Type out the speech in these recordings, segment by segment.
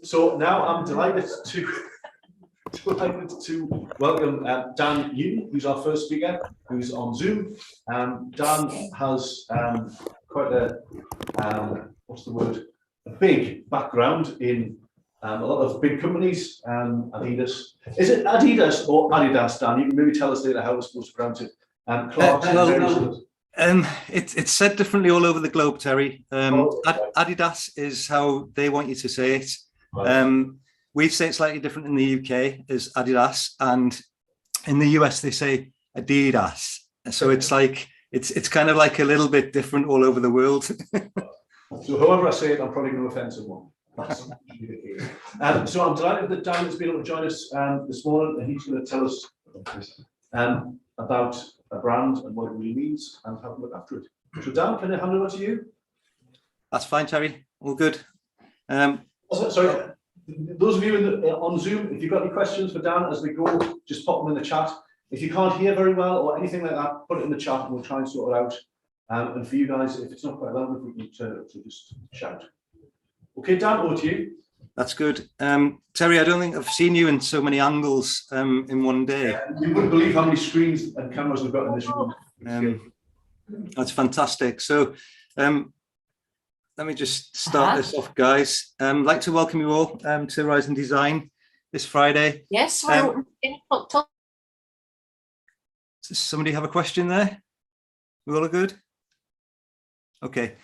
So now I'm delighted to welcome Dan Newton, who's our first speaker, who's on Zoom. Dan has quite a what's the word? A big background in a lot of big companies. Adidas. Is it Adidas or Adidas, Dan? You can maybe tell us later how we're supposed to pronounce it. Clarks and various others. It's said differently all over the globe, Terry. Adidas is how they want you to say it. Right. We say it slightly different in the UK as Adidas, and in the US they say Adidas. So it's like it's kind of like a little bit different all over the world. So however I say it, I'm probably going to offend someone. So I'm delighted that Dan has been able to join us this morning, and he's going to tell us about a brand and what it really means and how to look after it. So Dan, can I hand over to you? That's fine, Terry. All good. Sorry, those of you on Zoom, if you've got any questions for Dan as we go, just pop them in the chat. If you can't hear very well or anything like that, put it in the chat and we'll try and sort it out. And for you guys, if it's not quite loud, we can turn it up to just shout. Okay, Dan, over to you. That's good. Terry, I don't think I've seen you in so many angles in one day. You wouldn't believe how many screens and cameras we've got in this room. That's fantastic. So let me just start this off, guys. I'd like to welcome you all to Rise and Design this Friday. Yes, well, does somebody have a question there? We all are good? Okay.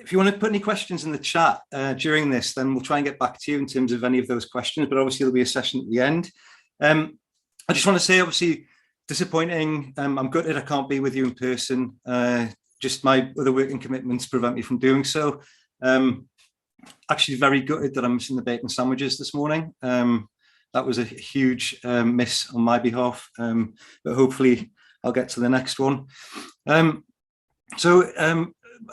If you want to put any questions in the chat during this, then we'll try and get back to you in terms of any of those questions, but obviously there'll be a session at the end. I just want to say, obviously, disappointing. I'm gutted I can't be with you in person. Just my other working commitments prevent me from doing so. Actually very gutted that I'm missing the bacon sandwiches this morning. That was a huge miss on my behalf, but hopefully I'll get to the next one.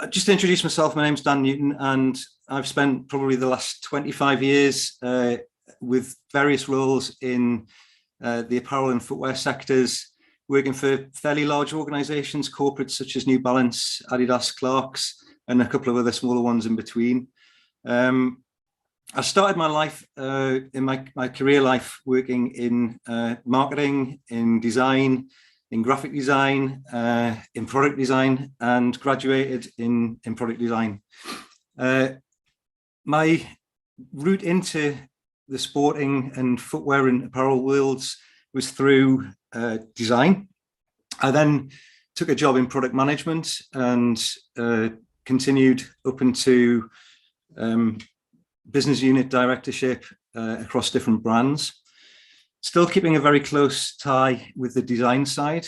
Just to introduce myself, my name's Dan Newton, and I've spent probably the last 25 years with various roles in the apparel and footwear sectors, working for fairly large organizations, corporates such as New Balance, Adidas, Clarks, and a couple of other smaller ones in between. I started my life, in my career life, working in marketing, in design, in graphic design, in product design, and graduated in product design. My route into the sporting and footwear and apparel worlds was through design. I then took a job in product management and continued up into business unit directorship across different brands. Still keeping a very close tie with the design side.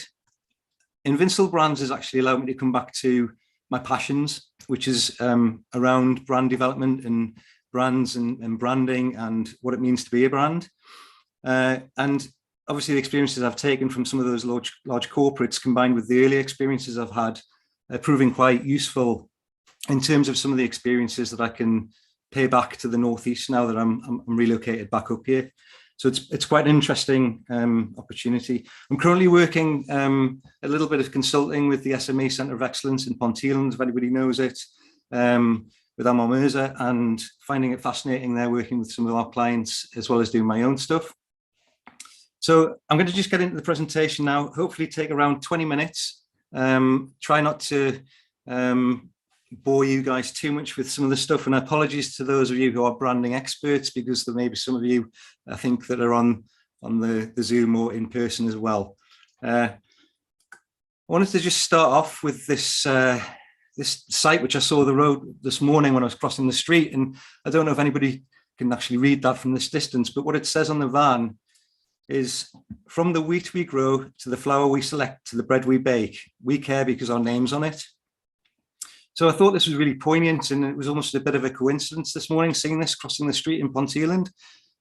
Invincible Brands has actually allowed me to come back to my passions, which is around brand development and brands and branding and what it means to be a brand. And obviously the experiences I've taken from some of those large corporates combined with the early experiences I've had proving quite useful in terms of some of the experiences that I can pay back to the Northeast now that I'm relocated back up here. So it's quite an interesting opportunity. I'm currently working a little bit of consulting with the SME Centre of Excellence in Ponteland, if anybody knows it, with Amar Mirza, and finding it fascinating there, working with some of our clients as well as doing my own stuff. So I'm going to just get into the presentation now, hopefully take around 20 minutes. Try not to bore you guys too much with some of the stuff, and apologies to those of you who are branding experts, because there may be some of you I think that are on the Zoom or in person as well. I wanted to just start off with this this site which I saw the road this morning when I was crossing the street, and I don't know if anybody can actually read that from this distance, but what it says on the van is, "From the wheat we grow to the flour we select to the bread we bake, we care because our name's on it." So I thought this was really poignant, and it was almost a bit of a coincidence this morning seeing this crossing the street in Ponteland.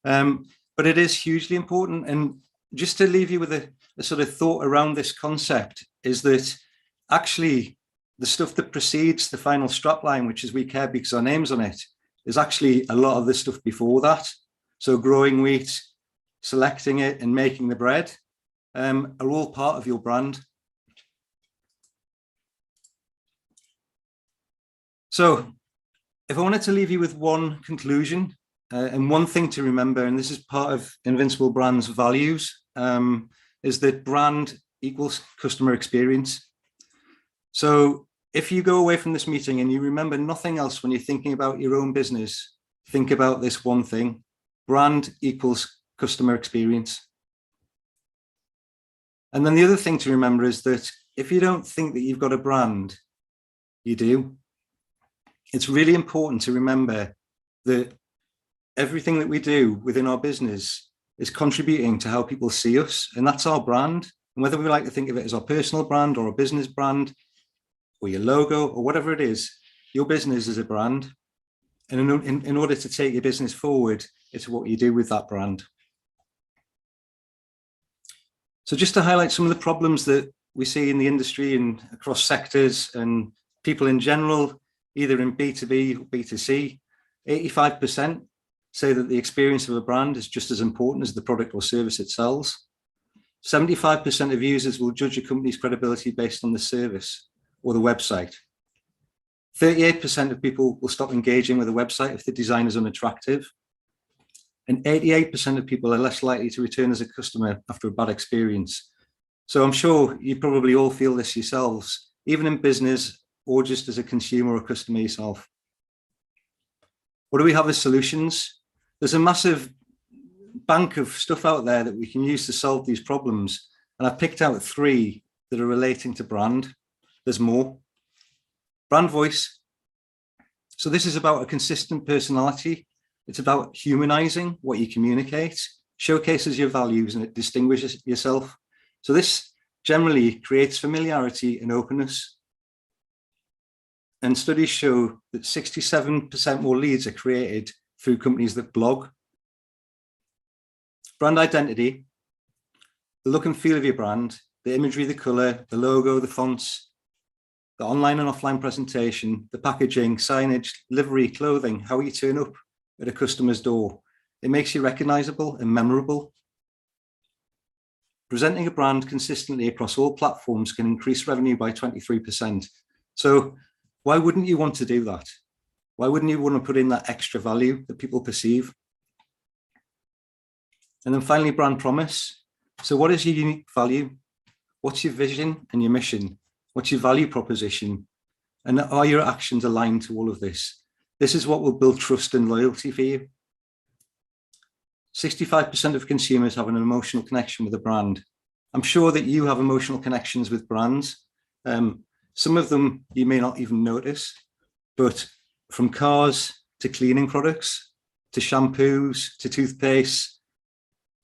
But it is hugely important. And just to leave you with a sort of thought around this concept is that actually the stuff that precedes the final strapline, which is "we care because our name's on it," is actually a lot of the stuff before that. So growing wheat, selecting it and making the bread are all part of your brand. So If I wanted to leave you with one conclusion and one thing to remember, and this is part of Invincible Brand's values, is that brand equals customer experience. So if you go away from this meeting and you remember nothing else when you're thinking about your own business, think about this one thing: brand equals customer experience. And then the other thing to remember is that if you don't think that you've got a brand, you do. It's really important to remember that everything that we do within our business is contributing to how people see us, and that's our brand. And whether we like to think of it as our personal brand or a business brand or your logo or whatever it is, your business is a brand. And in order to take your business forward, it's what you do with that brand. So just to highlight some of the problems that we see in the industry and across sectors and people in general, either in B2B or B2C, 85% say that the experience of a brand is just as important as the product or service it sells. 75% of users will judge a company's credibility based on the service or the website. 38% of people will stop engaging with a website if the design is unattractive. And 88% of people are less likely to return as a customer after a bad experience. So I'm sure you probably all feel this yourselves, even in business or just as a consumer or customer yourself. What do we have as solutions? There's a massive bank of stuff out there that we can use to solve these problems. And I've picked out 3 that are relating to brand. There's more. Brand voice. So this is about a consistent personality. It's about humanizing what you communicate, showcases your values, and it distinguishes yourself. So this generally creates familiarity and openness. And studies show that 67% more leads are created through companies that blog. Brand identity, the look and feel of your brand, the imagery, the color, the logo, the fonts, the online and offline presentation, the packaging, signage, livery, clothing, how you turn up at a customer's door. It makes you recognizable and memorable. Presenting a brand consistently across all platforms can increase revenue by 23%. So why wouldn't you want to do that? Why wouldn't you want to put in that extra value that people perceive? And then finally, brand promise. So what is your unique value? What's your vision and your mission? What's your value proposition? And are your actions aligned to all of this? This is what will build trust and loyalty for you. 65% of consumers have an emotional connection with a brand. I'm sure that you have emotional connections with brands. Some of them you may not even notice, but from cars to cleaning products, to shampoos, to toothpaste,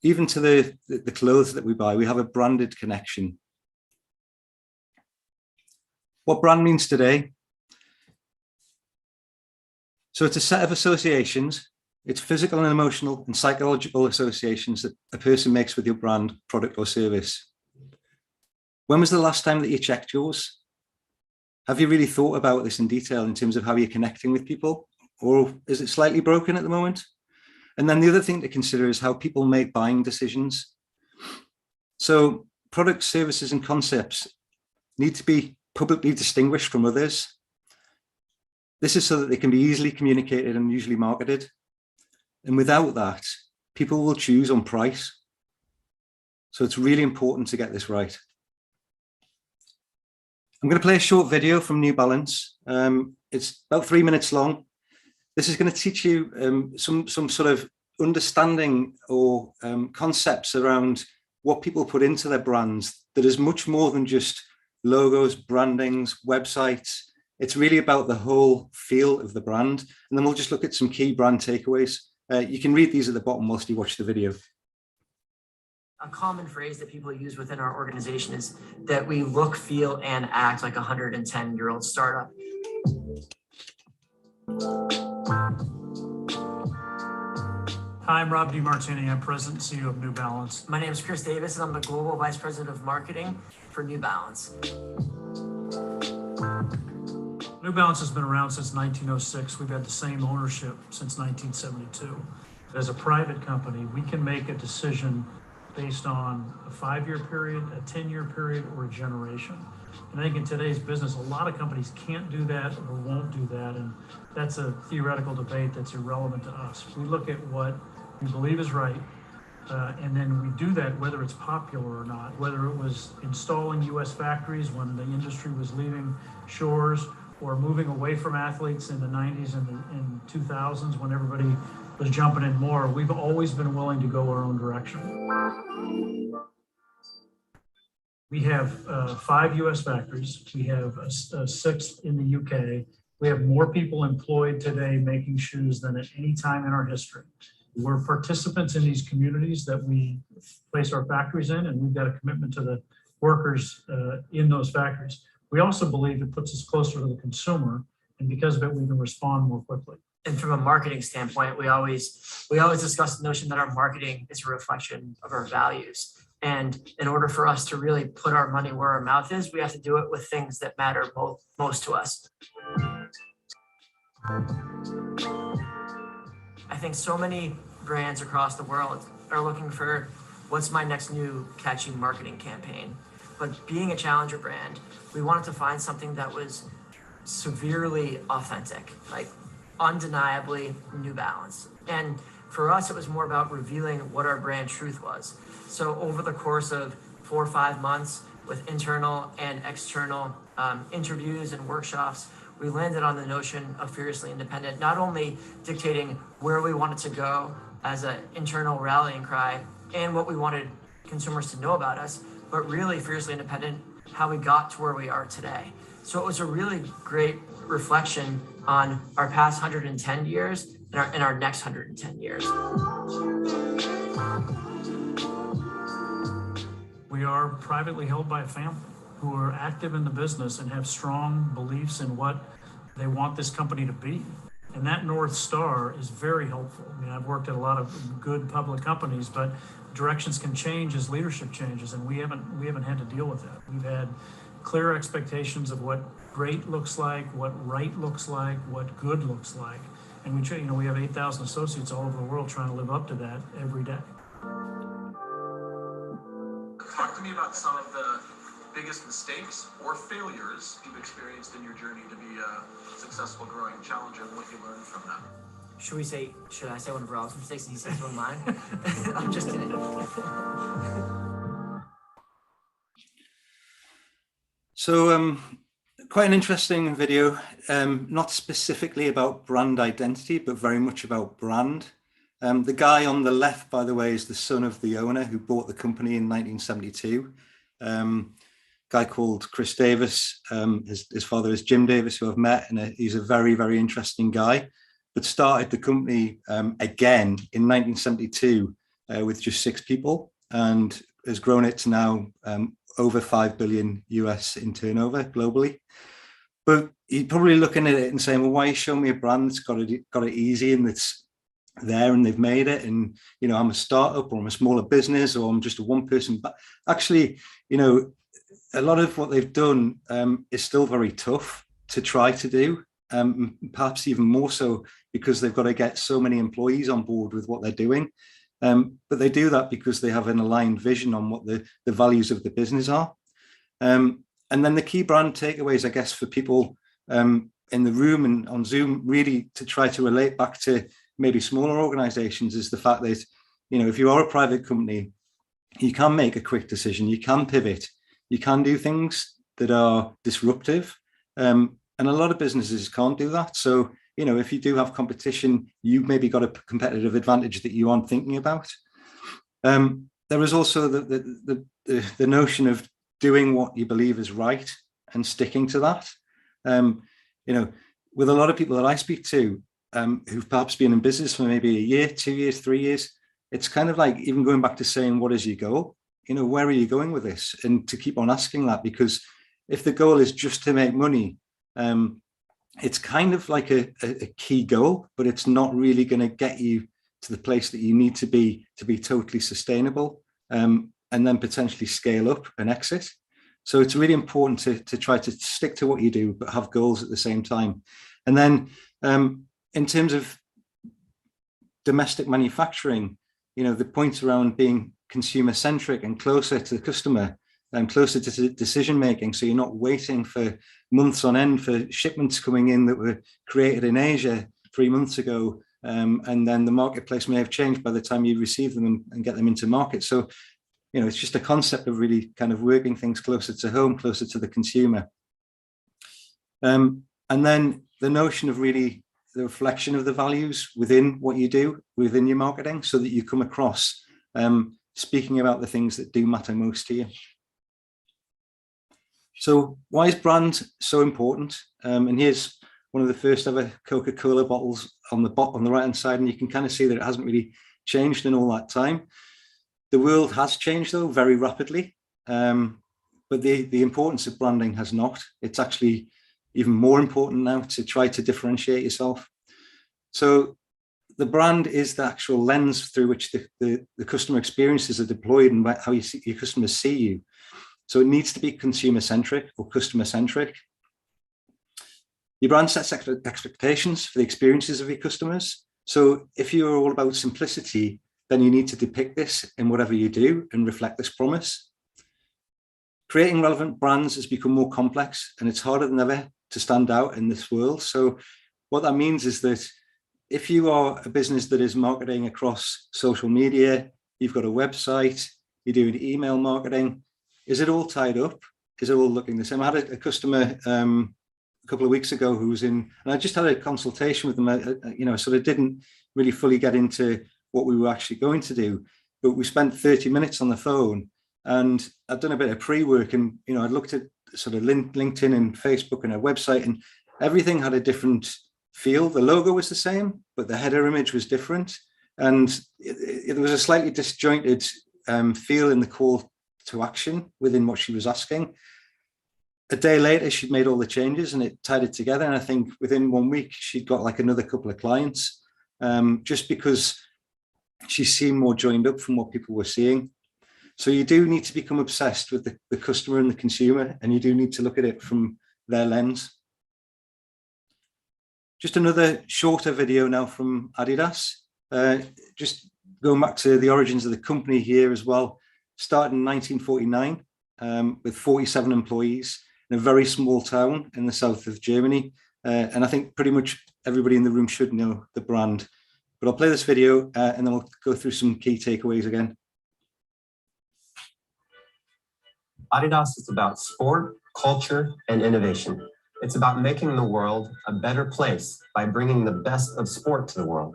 even to the clothes that we buy, we have a branded connection. What brand means today? So it's a set of associations. It's physical and emotional and psychological associations that a person makes with your brand, product, or service. When was the last time that you checked yours? Have you really thought about this in detail in terms of how you're connecting with people? Or is it slightly broken at the moment? And then the other thing to consider is how people make buying decisions. So products, services, and concepts need to be publicly distinguished from others. This is so that they can be easily communicated and usually marketed. And without that, people will choose on price. So it's really important to get this right. I'm going to play a short video from New Balance. It's about 3 minutes long. This is going to teach you some sort of understanding or concepts around what people put into their brands that is much more than just logos, brandings, websites. It's really about the whole feel of the brand. And then we'll just look at some key brand takeaways. You can read these at the bottom whilst you watch the video. A common phrase that people use within our organization is that we look, feel, and act like a 110-year-old startup. Hi, I'm Rob DeMartini. I'm President and CEO of New Balance. My name is Chris Davis, and I'm the Global Vice President of Marketing for New Balance. New Balance has been around since 1906. We've had the same ownership since 1972. As a private company, we can make a decision based on a 5-year period, a 10-year period, or a generation. And I think in today's business, a lot of companies can't do that or won't do that. And that's a theoretical debate that's irrelevant to us. We look at what we believe is right. And then we do that whether it's popular or not, whether it was installing US factories when the industry was leaving shores, or moving away from athletes in the 90s and 2000s when everybody was jumping in more. We've always been willing to go our own direction. We have 5 US factories. We have a 6th in the UK. We have more people employed today making shoes than at any time in our history. We're participants in these communities that we place our factories in, and we've got a commitment to the workers in those factories. We also believe it puts us closer to the consumer, and because of it, we can respond more quickly. And from a marketing standpoint, we always discuss the notion that our marketing is a reflection of our values. And in order for us to really put our money where our mouth is, we have to do it with things that matter most to us. I think so many brands across the world are looking for what's my next new catchy marketing campaign. But being a challenger brand, we wanted to find something that was severely authentic, like undeniably New Balance. And for us, it was more about revealing what our brand truth was. So over the course of 4 or 5 months with internal and external interviews and workshops, we landed on the notion of fiercely independent, not only dictating where we wanted to go as an internal rallying cry and what we wanted consumers to know about us, but really fiercely independent, how we got to where we are today. So it was a really great reflection on our past 110 years and our next 110 years. We are privately held by a family who are active in the business and have strong beliefs in what they want this company to be. And that North Star is very helpful. I mean, I've worked at a lot of good public companies, but directions can change as leadership changes, and we haven't had to deal with that. We've had clear expectations of what great looks like, what right looks like, what good looks like. And we have 8,000 associates all over the world trying to live up to that every day. Talk to me about some of the biggest mistakes or failures you've experienced in your journey to be a successful growing challenger and what you learned from them. Should I say one of Rob's mistakes and he says one of mine? I'm just kidding. So quite an interesting video, not specifically about brand identity, but very much about brand. The guy on the left, by the way, is the son of the owner who bought the company in 1972. Guy called Chris Davis. His father is Jim Davis, who I've met, and he's a very, very interesting guy, but started the company again in 1972 with just 6 people and has grown it to now over 5 billion US in turnover globally. But you're probably looking at it and saying, well, why are you showing me a brand that's got it easy and that's there and they've made it, and I'm a startup or I'm a smaller business or I'm just a one person. But actually, a lot of what they've done is still very tough to try to do, perhaps even more so because they've got to get so many employees on board with what they're doing. But they do that because they have an aligned vision on what the values of the business are. And then the key brand takeaways, I guess, for people in the room and on Zoom, really to try to relate back to maybe smaller organizations, is the fact that, if you are a private company, you can make a quick decision, you can pivot, you can do things that are disruptive. And a lot of businesses can't do that. So, if you do have competition, you've maybe got a competitive advantage that you aren't thinking about. There is also the notion of doing what you believe is right and sticking to that. With a lot of people that I speak to, who've perhaps been in business for maybe a year, 2 years, 3 years, it's kind of like even going back to saying, what is your goal? Where are you going with this? And to keep on asking that, because if the goal is just to make money, it's kind of like a key goal, but it's not really going to get you to the place that you need to be totally sustainable, and then potentially scale up and exit. So it's really important to try to stick to what you do, but have goals at the same time. And then in terms of domestic manufacturing, the points around being consumer centric and closer to the customer, closer to decision making. So you're not waiting for months on end for shipments coming in that were created in Asia 3 months ago. And then the marketplace may have changed by the time you receive them and get them into market. So, you know, it's just a concept of really kind of working things closer to home, closer to the consumer. And then the notion of really the reflection of the values within what you do, within your marketing, so that you come across speaking about the things that do matter most to you. So why is brand so important? And here's one of the first ever Coca-Cola bottles on the right-hand side, and you can kind of see that it hasn't really changed in all that time. The world has changed, though, very rapidly, but the importance of branding has not. It's actually even more important now to try to differentiate yourself. So the brand is the actual lens through which the customer experiences are deployed and how your customers see you. So it needs to be consumer-centric or customer-centric. Your brand sets expectations for the experiences of your customers. So if you're all about simplicity, then you need to depict this in whatever you do and reflect this promise. Creating relevant brands has become more complex, and it's harder than ever to stand out in this world. So what that means is that if you are a business that is marketing across social media, you've got a website, you're doing email marketing, is it all tied up? Is it all looking the same? I had a customer a couple of weeks ago who was in, and I just had a consultation with them, you know, sort of didn't really fully get into what we were actually going to do, but we spent 30 minutes on the phone, and I'd done a bit of pre-work, and, you know, I looked at sort of LinkedIn and Facebook and a website, and everything had a different feel. The logo was the same, but the header image was different. And it was a slightly disjointed feel in the call to action within what she was asking. A day later, she'd made all the changes and it tied it together. And I think within 1 week, she'd got like another couple of clients, just because she seemed more joined up from what people were seeing. So you do need to become obsessed with the customer and the consumer, and you do need to look at it from their lens. Just another shorter video now from Adidas. Just going back to the origins of the company here as well. Started in 1949 with 47 employees in a very small town in the south of Germany. And I think pretty much everybody in the room should know the brand. But I'll play this video and then we'll go through some key takeaways again. Adidas is about sport, culture, and innovation. It's about making the world a better place by bringing the best of sport to the world.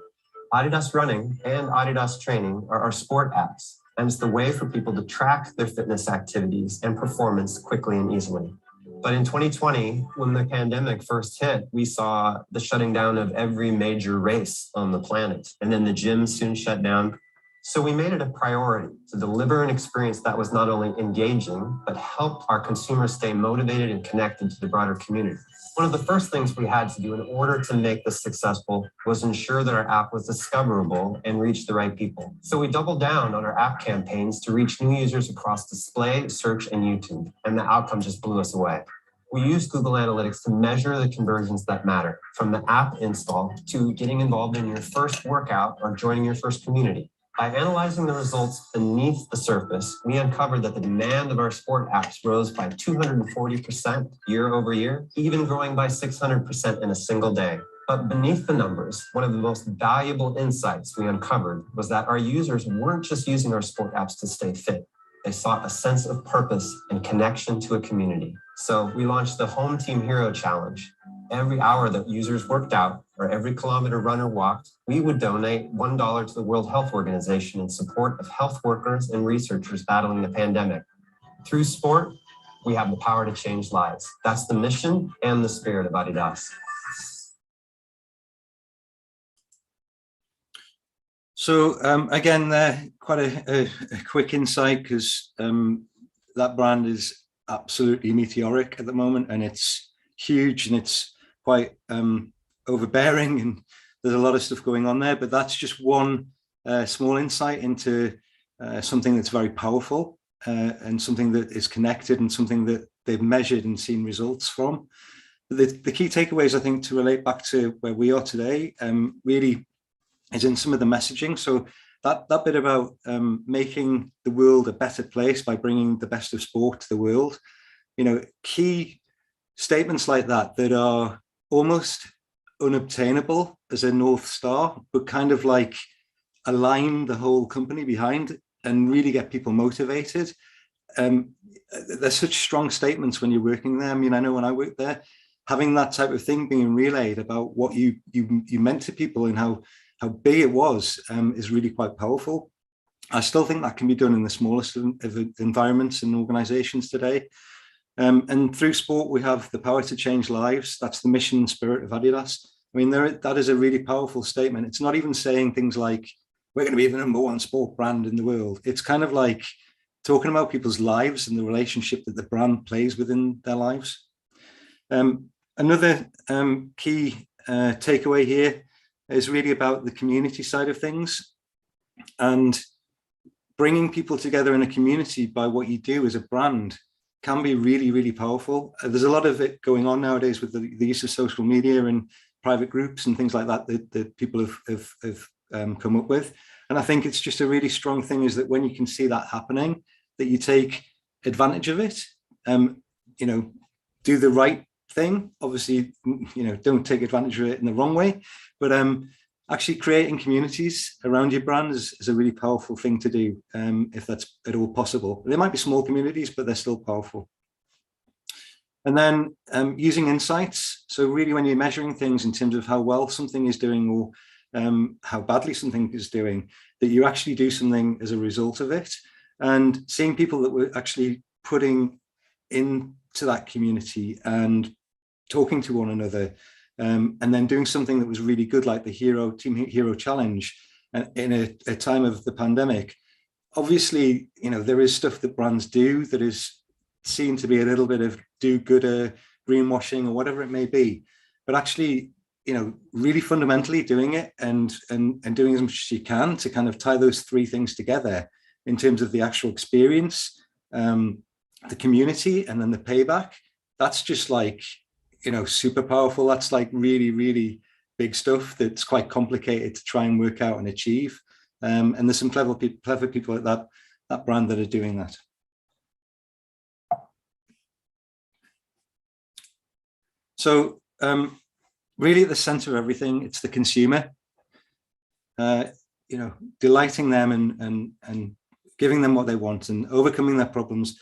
Adidas Running and Adidas Training are our sport apps, and it's the way for people to track their fitness activities and performance quickly and easily. But in 2020, when the pandemic first hit, we saw the shutting down of every major race on the planet, and then the gyms soon shut down. So we made it a priority to deliver an experience that was not only engaging, but helped our consumers stay motivated and connected to the broader community. One of the first things we had to do in order to make this successful was ensure that our app was discoverable and reached the right people. So we doubled down on our app campaigns to reach new users across display, search, and YouTube, and the outcome just blew us away. We used Google Analytics to measure the conversions that matter, from the app install to getting involved in your first workout or joining your first community. By analyzing the results beneath the surface, we uncovered that the demand of our sport apps rose by 240% year over year, even growing by 600% in a single day. But beneath the numbers, one of the most valuable insights we uncovered was that our users weren't just using our sport apps to stay fit. They sought a sense of purpose and connection to a community. So we launched the Home Team Hero Challenge. Every hour that users worked out or every kilometer run or walked, we would donate $1 to the World Health Organization in support of health workers and researchers battling the pandemic. Through sport, we have the power to change lives. That's the mission and the spirit of Adidas. So again, quite a quick insight, because that brand is absolutely meteoric at the moment, and it's huge and it's quite overbearing, and there's a lot of stuff going on there. But that's just one small insight into something that's very powerful and something that is connected and something that they've measured and seen results from. The key takeaways, I think, to relate back to where we are today, really is in some of the messaging. So that bit about making the world a better place by bringing the best of sport to the world, you know, key statements like that are almost unobtainable as a North Star, but kind of like align the whole company behind and really get people motivated. There's such strong statements when you're working there. I mean, I know when I worked there, having that type of thing being relayed about what you meant to people and how big it was is really quite powerful. I still think that can be done in the smallest of environments and organizations today. And through sport, we have the power to change lives. That's the mission and spirit of Adidas. I mean, that is a really powerful statement. It's not even saying things like, we're going to be the #1 sport brand in the world. It's kind of like talking about people's lives and the relationship that the brand plays within their lives. Another key takeaway here is really about the community side of things, and bringing people together in a community by what you do as a brand can be really, really powerful. There's a lot of it going on nowadays with the use of social media and private groups and things like that people have come up with. And I think it's just a really strong thing is that when you can see that happening, that you take advantage of it, you know, do the right thing. Obviously, you know, don't take advantage of it in the wrong way, but actually creating communities around your brand is a really powerful thing to do, if that's at all possible. They might be small communities, but they're still powerful. And then using insights. So really when you're measuring things in terms of how well something is doing or how badly something is doing, that you actually do something as a result of it, and seeing people that were actually putting into that community and talking to one another, and then doing something that was really good, like the Team Hero Challenge in a time of the pandemic. Obviously, you know, there is stuff that brands do that is seen to be a little bit of do-gooder, greenwashing, or whatever it may be. But actually, you know, really fundamentally doing it and doing as much as you can to kind of tie those three things together in terms of the actual experience, the community, and then the payback. That's just like, you know, super powerful. That's like really, really big stuff that's quite complicated to try and work out and achieve. And there's some clever people at that brand that are doing that. So really at the center of everything, it's the consumer, you know, delighting them and giving them what they want and overcoming their problems.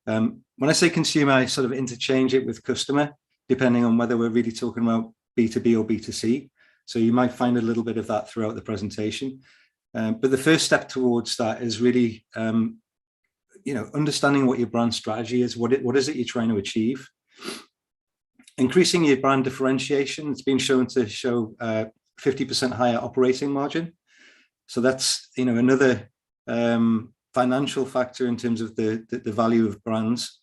When I say consumer, I sort of interchange it with customer, depending on whether we're really talking about B2B or B2C. So you might find a little bit of that throughout the presentation. But the first step towards that is really, you know, understanding what your brand strategy is. What is it you're trying to achieve? Increasing your brand differentiation. It's been shown to show 50% higher operating margin. So that's, you know, another financial factor in terms of the value of brands.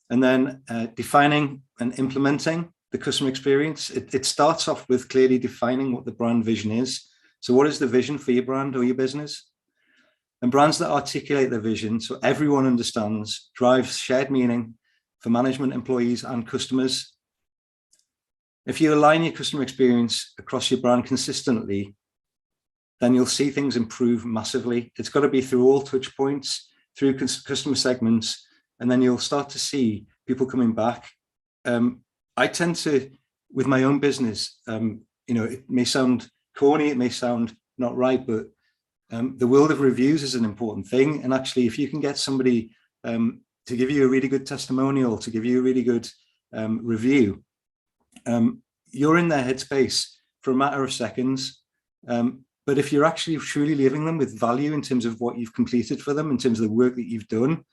And then defining and implementing the customer experience. It starts off with clearly defining what the brand vision is. So what is the vision for your brand or your business? And brands that articulate their vision so everyone understands drives shared meaning for management, employees, and customers. If you align your customer experience across your brand consistently, then you'll see things improve massively. It's got to be through all touch points, through customer segments, and then you'll start to see people coming back. I tend to, with my own business, you know, it may sound corny, it may sound not right, but the world of reviews is an important thing. And actually, if you can get somebody to give you a really good testimonial, to give you a really good review, you're in their headspace for a matter of seconds. But if you're actually truly leaving them with value in terms of what you've completed for them, in terms of the work that you've done,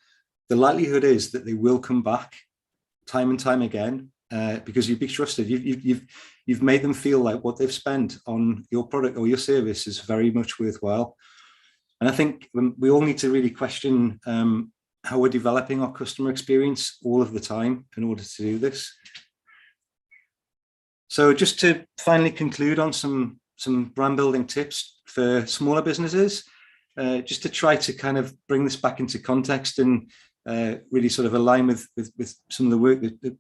the likelihood is that they will come back time and time again because you've been trusted. You've made them feel like what they've spent on your product or your service is very much worthwhile. And I think we all need to really question how we're developing our customer experience all of the time in order to do this. So just to finally conclude on some brand building tips for smaller businesses, just to try to kind of bring this back into context and really sort of align with some of the work that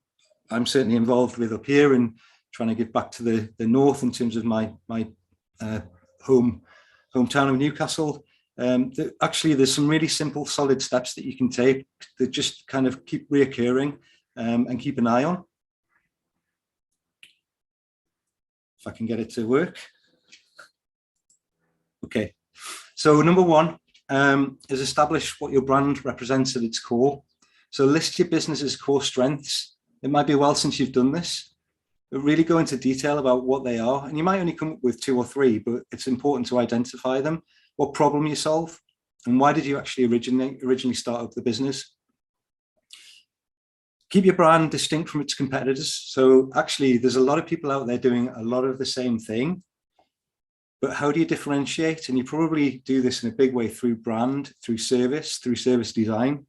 I'm certainly involved with up here and trying to give back to the north in terms of my hometown of Newcastle. Actually, there's some really simple, solid steps that you can take that just kind of keep reoccurring and keep an eye on. If I can get it to work. Okay, so number one is establish what your brand represents at its core. So list your business's core strengths. It might be a while since you've done this, but really go into detail about what they are. And you might only come up with 2 or 3, but it's important to identify them. What problem you solve, and why did you actually originally start up the business? Keep your brand distinct from its competitors. So actually, there's a lot of people out there doing a lot of the same thing, but how do you differentiate? And you probably do this in a big way through brand, through service design.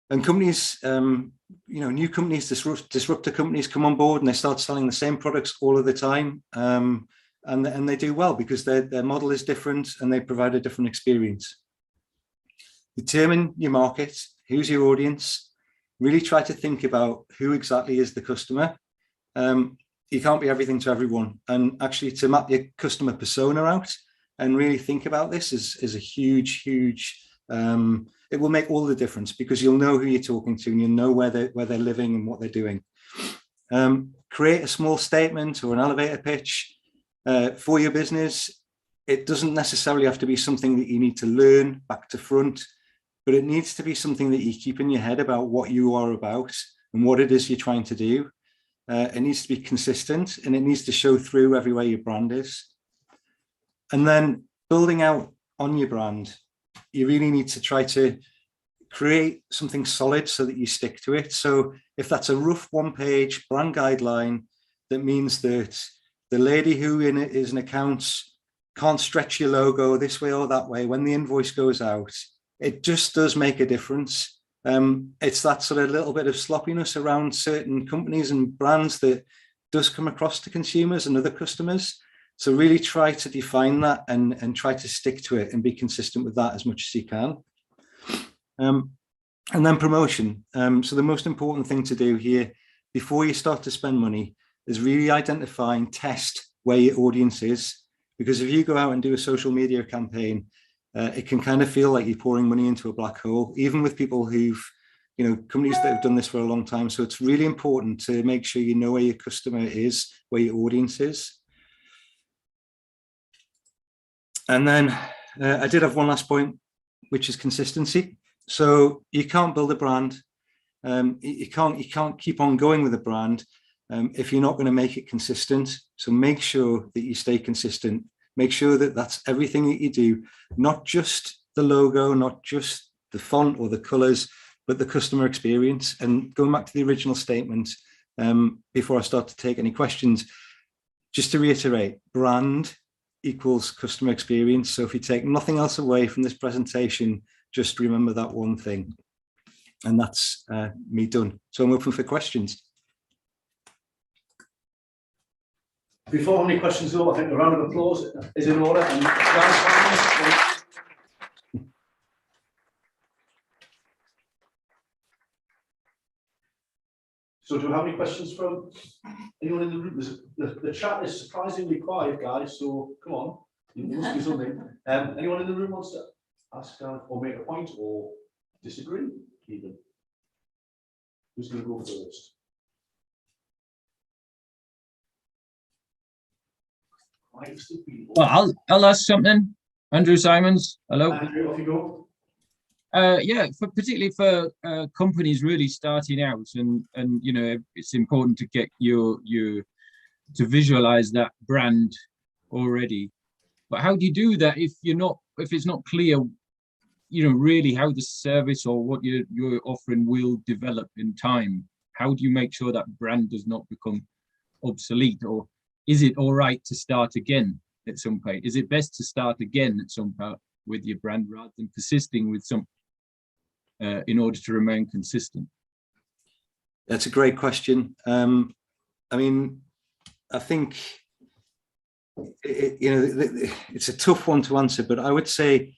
And companies, new companies, disruptor companies come on board and they start selling the same products all of the time. And they do well because their model is different and they provide a different experience. Determine your market, who's your audience. Really try to think about who exactly is the customer. You can't be everything to everyone. And actually to map your customer persona out and really think about this is a huge, it will make all the difference because you'll know who you're talking to and you'll know where they're living and what they're doing. Create a small statement or an elevator pitch for your business. It doesn't necessarily have to be something that you need to learn back to front, but it needs to be something that you keep in your head about what you are about and what it is you're trying to do. It needs to be consistent and it needs to show through everywhere your brand is. And then building out on your brand, you really need to try to create something solid so that you stick to it. So if that's a rough 1-page brand guideline, that means that the lady who is in accounts can't stretch your logo this way or that way when the invoice goes out. It just does make a difference. It's that sort of little bit of sloppiness around certain companies and brands that does come across to consumers and other customers. So really try to define that and try to stick to it and be consistent with that as much as you can. And then promotion. So the most important thing to do here before you start to spend money is really identify and test where your audience is. Because if you go out and do a social media campaign, it can kind of feel like you're pouring money into a black hole, even with people who've, companies that have done this for a long time. So it's really important to make sure you know where your customer is, where your audience is. And then I did have one last point, which is consistency. So you can't build a brand. You can't keep on going with a brand if you're not going to make it consistent. So make sure that you stay consistent. Make sure that that's everything that you do, not just the logo, not just the font or the colors, but the customer experience. And going back to the original statement, before I start to take any questions, just to reiterate, brand equals customer experience. So if you take nothing else away from this presentation, just remember that one thing. And that's me done. So I'm open for questions. Before any questions go, I think a round of applause is in order. And so do we have any questions from anyone in the room? The chat is surprisingly quiet, guys, so come on, you must do something. Anyone in the room wants to ask or make a point or disagree even? Who's going to go first? Well, I'll ask something. Andrew Simons, hello. Andrew, off you go. Yeah, particularly for companies really starting out, and it's important to get your to visualize that brand already. But how do you do that if it's not clear, really how the service or what you're offering will develop in time? How do you make sure that brand does not become obsolete, or is it all right to start again at some point? Is it best to start again at some part with your brand rather than persisting with some in order to remain consistent? That's a great question. I mean, I think it's a tough one to answer, but I would say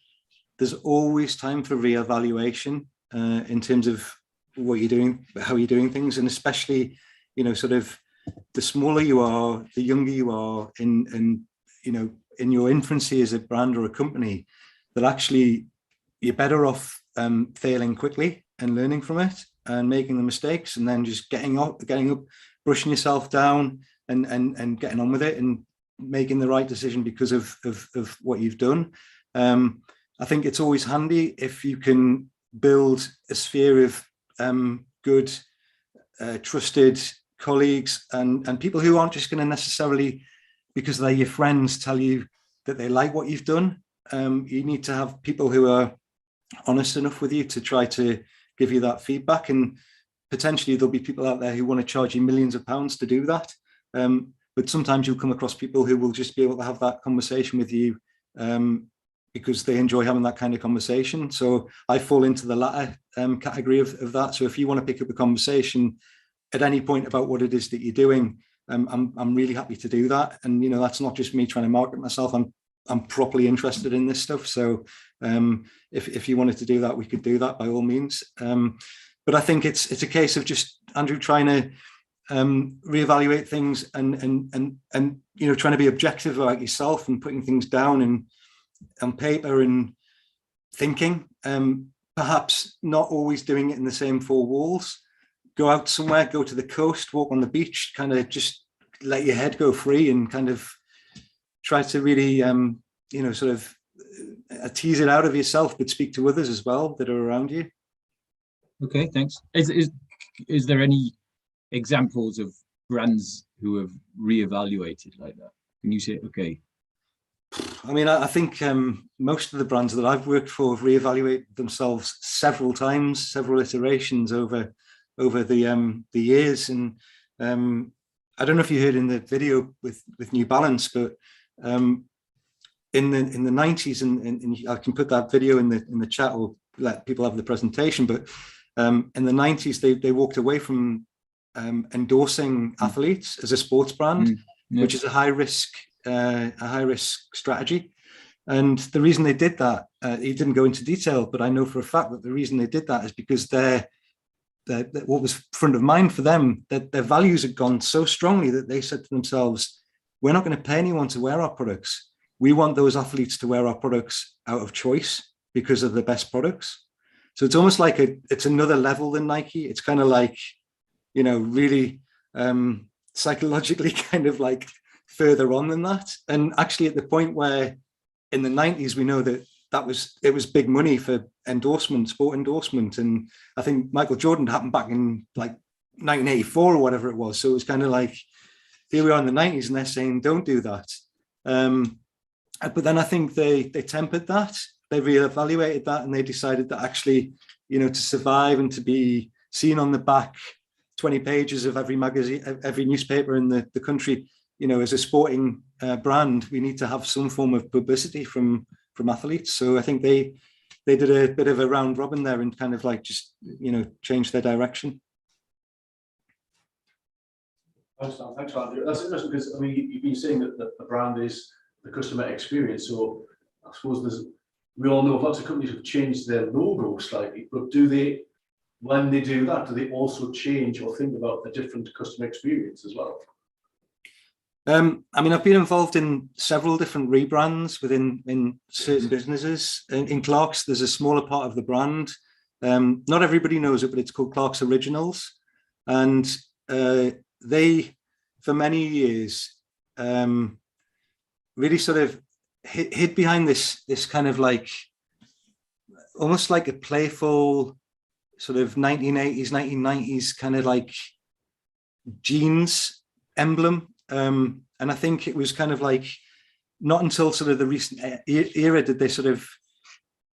there's always time for reevaluation in terms of what you're doing, how you're doing things, and especially, sort of the smaller you are, the younger you are in your infancy as a brand or a company, that actually you're better off failing quickly and learning from it and making the mistakes, and then just getting up, brushing yourself down, and getting on with it and making the right decision because of what you've done. I think it's always handy if you can build a sphere of good, trusted colleagues and people who aren't just going to necessarily, because they're your friends, tell you that they like what you've done. You need to have people who are honest enough with you to try to give you that feedback, and potentially there'll be people out there who want to charge you millions of pounds to do that. But sometimes you'll come across people who will just be able to have that conversation with you because they enjoy having that kind of conversation. So I fall into the latter category of that. So if you want to pick up a conversation at any point about what it is that you're doing, I'm really happy to do that. And, you know, that's not just me trying to market myself. I'm properly interested in this stuff. So if you wanted to do that, we could do that by all means. But I think it's a case of just, Andrew, trying to reevaluate things and you know, trying to be objective about yourself and putting things down and on paper and thinking, perhaps not always doing it in the same four walls. Go out somewhere, go to the coast, walk on the beach, kind of just let your head go free and kind of try to really, you know, sort of tease it out of yourself, but speak to others as well that are around you. Okay, thanks. Is there any examples of brands who have reevaluated like that? Can you say, okay? I mean, I think most of the brands that I've worked for have reevaluated themselves several times, several iterations over the years. And I don't know if you heard in the video with New Balance, but in the 90s, and I can put that video in the chat or let people have the presentation. But in the 90s, they walked away from endorsing athletes as a sports brand, which is a high risk strategy. And the reason they did that, he didn't go into detail, but I know for a fact that the reason they did that is because what was front of mind for them, that their values had gone so strongly that they said to themselves, we're not going to pay anyone to wear our products. We want those athletes to wear our products out of choice because of the best products. So it's almost like it's another level than Nike. It's kind of like, you know, really psychologically kind of like further on than that. And actually at the point where in the 90s, we know that it was big money for endorsement, sport endorsement. And I think Michael Jordan happened back in like 1984 or whatever it was. So it was kind of like, here we are in the 90s and they're saying, don't do that. But then I think they tempered that, they reevaluated that, and they decided that actually, you know, to survive and to be seen on the back 20 pages of every magazine, every newspaper in the country, you know, as a sporting brand, we need to have some form of publicity from athletes. So I think they did a bit of a round robin there and kind of like just, you know, changed their direction. Thanks, Andrew. That's interesting because, I mean, you've been saying that the brand is the customer experience. So I suppose we all know lots of companies have changed their logo slightly, but when they do that, do they also change or think about a different customer experience as well? I mean, I've been involved in several different rebrands in certain businesses. In Clark's, there's a smaller part of the brand. Not everybody knows it, but it's called Clark's Originals. And they, for many years, really sort of hid behind this kind of like, almost like a playful sort of 1980s, 1990s kind of like jeans emblem. And I think it was kind of like, not until sort of the recent era did they sort of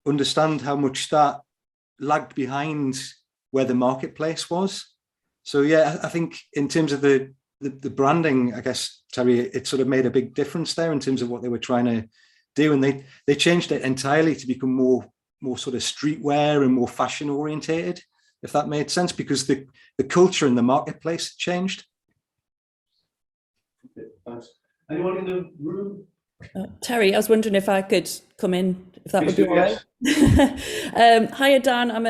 understand how much that lagged behind where the marketplace was. So yeah, I think in terms of the branding, I guess, Terry, it sort of made a big difference there in terms of what they were trying to do. And they changed it entirely to become more sort of streetwear and more fashion orientated, if that made sense, because the culture in the marketplace changed. Okay, thanks. Anyone in the room? Terry, I was wondering if I could come in, if that Please would be all right. Hiya, Dan. I'm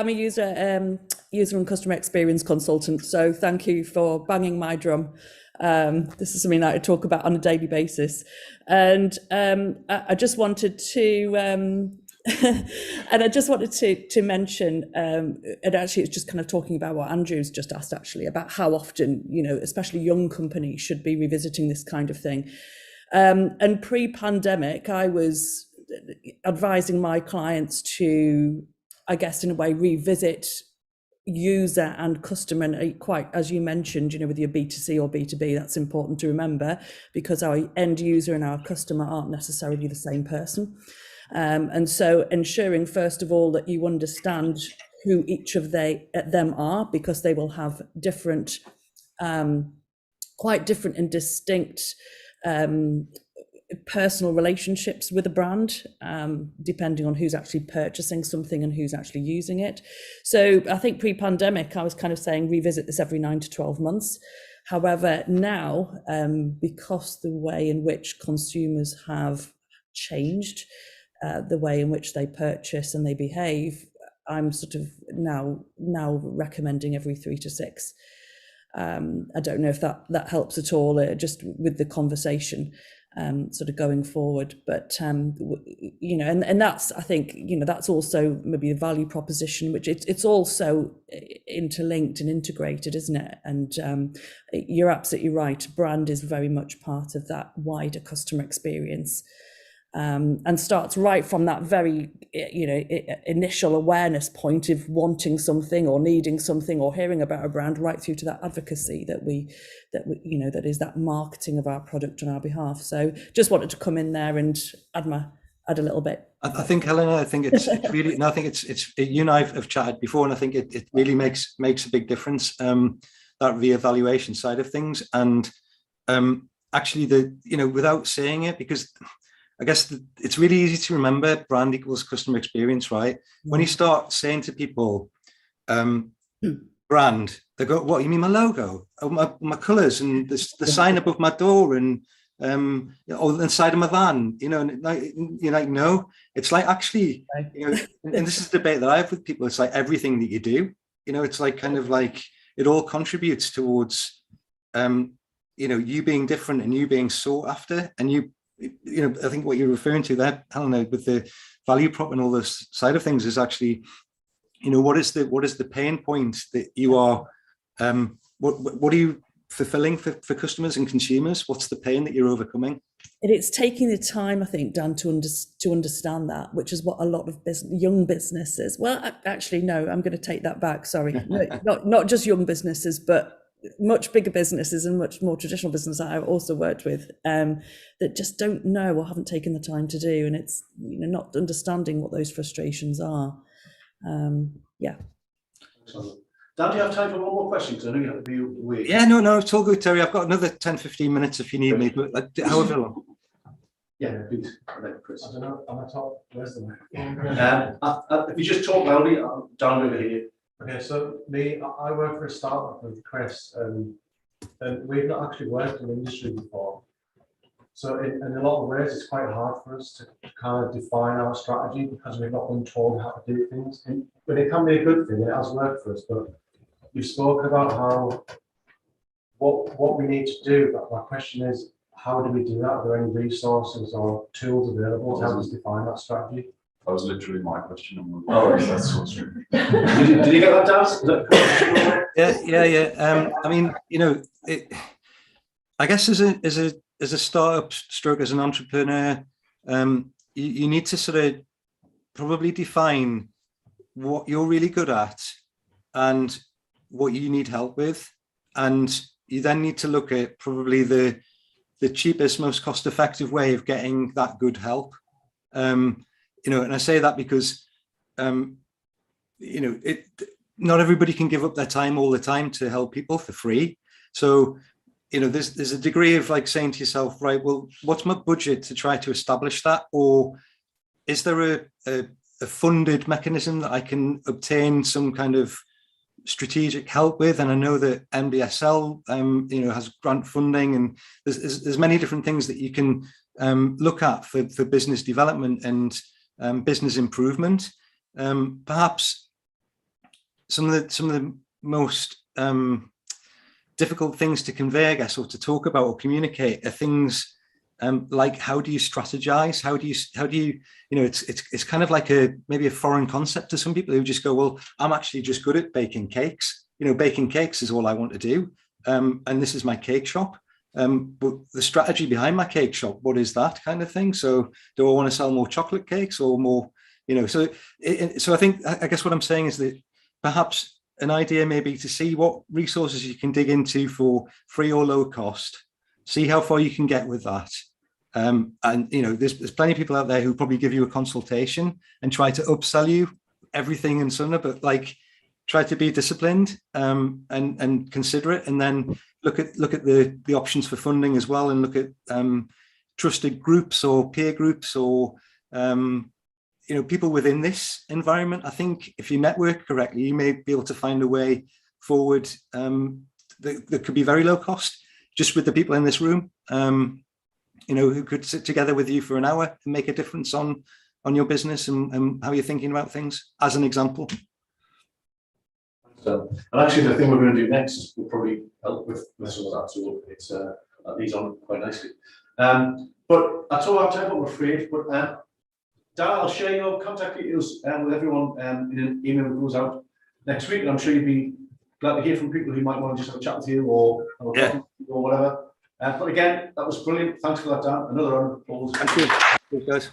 a user and customer experience consultant. So thank you for banging my drum This is something that I talk about on a daily basis. And I just wanted to, and I just wanted to mention, and actually it's just kind of talking about what Andrew's just asked actually, about how often, especially young companies should be revisiting this kind of thing. And pre-pandemic, I was advising my clients to, I guess, in a way, revisit user and customer, and quite, as you mentioned, with your B2C or B2B, that's important to remember, because our end user and our customer aren't necessarily the same person. And so ensuring, first of all, that you understand who each of them are, because they will have different, quite different and distinct personal relationships with a brand, depending on who's actually purchasing something and who's actually using it. So I think pre-pandemic, I was kind of saying revisit this every 9 to 12 months. However, now, because the way in which consumers have changed, the way in which they purchase and they behave, I'm sort of now recommending every 3 to 6. I don't know if that helps at all, just with the conversation. Sort of going forward, but and that's, I think, that's also maybe a value proposition, which it's also interlinked and integrated, isn't it? And you're absolutely right. Brand is very much part of that wider customer experience, and starts right from that very, initial awareness point of wanting something or needing something or hearing about a brand, right through to that advocacy that is that marketing of our product on our behalf. So just wanted to come in there and add a little bit. I think, Helena, it's really, and I think it's you and I have chatted before, and I think it really makes a big difference, that reevaluation side of things. And actually, without saying it, because I guess it's really easy to remember brand equals customer experience, right? When you start saying to people, brand, they go, what, you mean my logo? Oh, my colours and the sign above my door and or the side of my van, and you're like, no, it's like, actually, and this is the debate that I have with people, it's like everything that you do, it's like kind of like it all contributes towards, you being different and you being sought after, and I think what you're referring to there, Helena, with the value prop and all this side of things is actually, what is the pain point that you are, what are you fulfilling for customers and consumers? What's the pain that you're overcoming? And it's taking the time, I think, Dan, to understand that, which is what a lot of young businesses, well, actually, no, I'm going to take that back. Sorry, not just young businesses, but much bigger businesses and much more traditional business that I've also worked with, that just don't know or haven't taken the time to do, and it's not understanding what those frustrations are. Yeah. Dan, do you have time for one more question? Because I know you have to be away. Yeah, no, it's all good, Terry. I've got another 10-15 minutes if you need me, but however long. Yeah, please. Chris. I don't know, I'm at top. Where's the mic? If you just talk loudly, I'm down over here. Okay, so I work for a startup with Chris, and we've not actually worked in the industry before. So in a lot of ways, it's quite hard for us to kind of define our strategy, because we've not been told how to do things. But it can be a good thing, it has worked for us. But you've spoken about what we need to do. But my question is, how do we do that? Are there any resources or tools available to help us define that strategy? That was literally my question. Oh, that's so true. Did you get that, Daz? Yeah. I mean, I guess as a startup stroke, as an entrepreneur, you need to sort of probably define what you're really good at and what you need help with, and you then need to look at probably the cheapest, most cost-effective way of getting that good help. And I say that because, not everybody can give up their time all the time to help people for free. So, there's a degree of like saying to yourself, right, well, what's my budget to try to establish that? Or is there a funded mechanism that I can obtain some kind of strategic help with? And I know that NBSL, has grant funding, and there's many different things that you can look at for business development and business improvement. Perhaps some of the most difficult things to convey, I guess, or to talk about or communicate are things like, how do you strategize? How do you, it's kind of like maybe a foreign concept to some people who just go, well, I'm actually just good at baking cakes. Baking cakes is all I want to do. And this is my cake shop. But the strategy behind my cake shop, what is that kind of thing? So do I want to sell more chocolate cakes or more, so I think, I guess what I'm saying is that perhaps an idea may be to see what resources you can dig into for free or low cost, see how far you can get with that. And, there's plenty of people out there who probably give you a consultation and try to upsell you everything and suddenly, but like, try to be disciplined and considerate, and then look at the options for funding as well, and look at trusted groups or peer groups or people within this environment. I think if you network correctly, you may be able to find a way forward that could be very low cost, just with the people in this room, who could sit together with you for an hour and make a difference on your business and how you're thinking about things, as an example. And actually, the thing we're going to do next will probably help with some of that. So it's that leads on quite nicely. But that's all I have time for, I'm afraid. But Dan, I'll share your contact details with everyone in an email that goes out next week. And I'm sure you'd be glad to hear from people who might want to just have a chat with you or have a coffee or whatever. But again, that was brilliant. Thanks for that, Dan. Another round of applause. Thank you. Thanks, guys.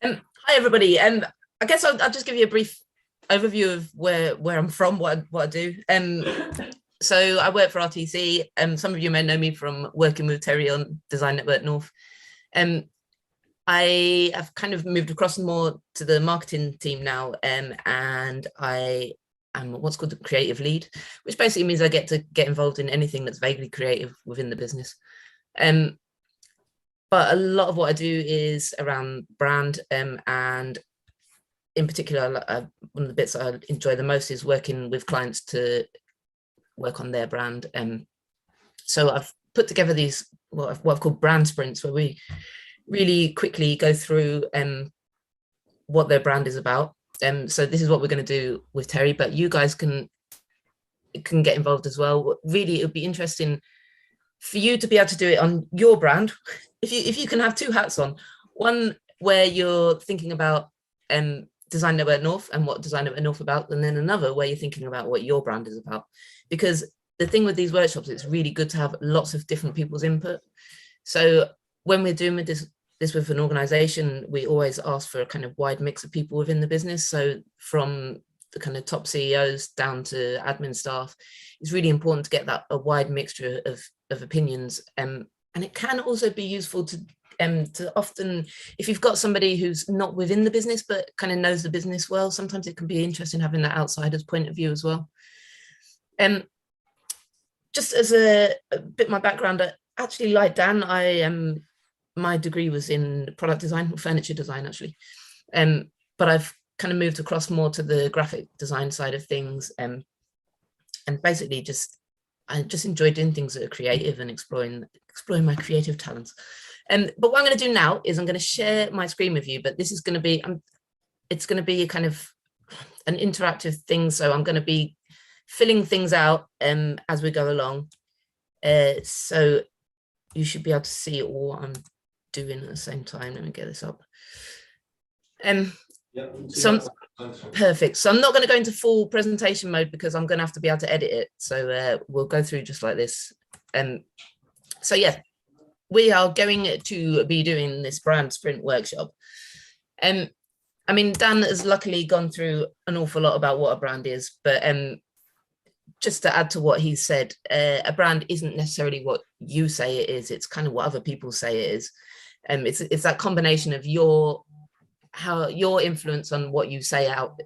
Hi, everybody. I guess I'll just give you a brief overview of where I'm from, what I do. So I work for RTC. Some of you may know me from working with Terry on Design Network North. I have kind of moved across more to the marketing team now, and I am what's called the creative lead, which basically means I get to get involved in anything that's vaguely creative within the business. But a lot of what I do is around brand, and in particular, one of the bits I enjoy the most is working with clients to work on their brand. So I've put together these what I've called brand sprints, where we really quickly go through what their brand is about. So this is what we're going to do with Terry, but you guys can get involved as well. Really, it would be interesting for you to be able to do it on your brand. If you can have two hats on, one where you're thinking about Design Network North and what Design Network North about, and then another where you're thinking about what your brand is about. Because the thing with these workshops, it's really good to have lots of different people's input. So when we're doing this with an organization, we always ask for a kind of wide mix of people within the business. So from the kind of top CEOs down to admin staff, it's really important to get a wide mixture of opinions. And it can also be useful to often, if you've got somebody who's not within the business but kind of knows the business well, sometimes it can be interesting having that outsider's point of view as well. Just as a bit of my background, actually, like Dan, my degree was in product design, or furniture design actually, but I've kind of moved across more to the graphic design side of things, and basically I just enjoy doing things that are creative and exploring my creative talents. But what I'm going to do now is I'm going to share my screen with you, but this is going to be it's going to be kind of an interactive thing, so I'm going to be filling things out as we go along, so you should be able to see all I'm doing at the same time. Let me get this up. Perfect. So I'm not going to go into full presentation mode because I'm going to have to be able to edit it. So we'll go through just like this. So yeah, we are going to be doing this brand sprint workshop. I mean, Dan has luckily gone through an awful lot about what a brand is, but just to add to what he said, a brand isn't necessarily what you say it is. It's kind of what other people say it is. It's that combination of your influence on what you say out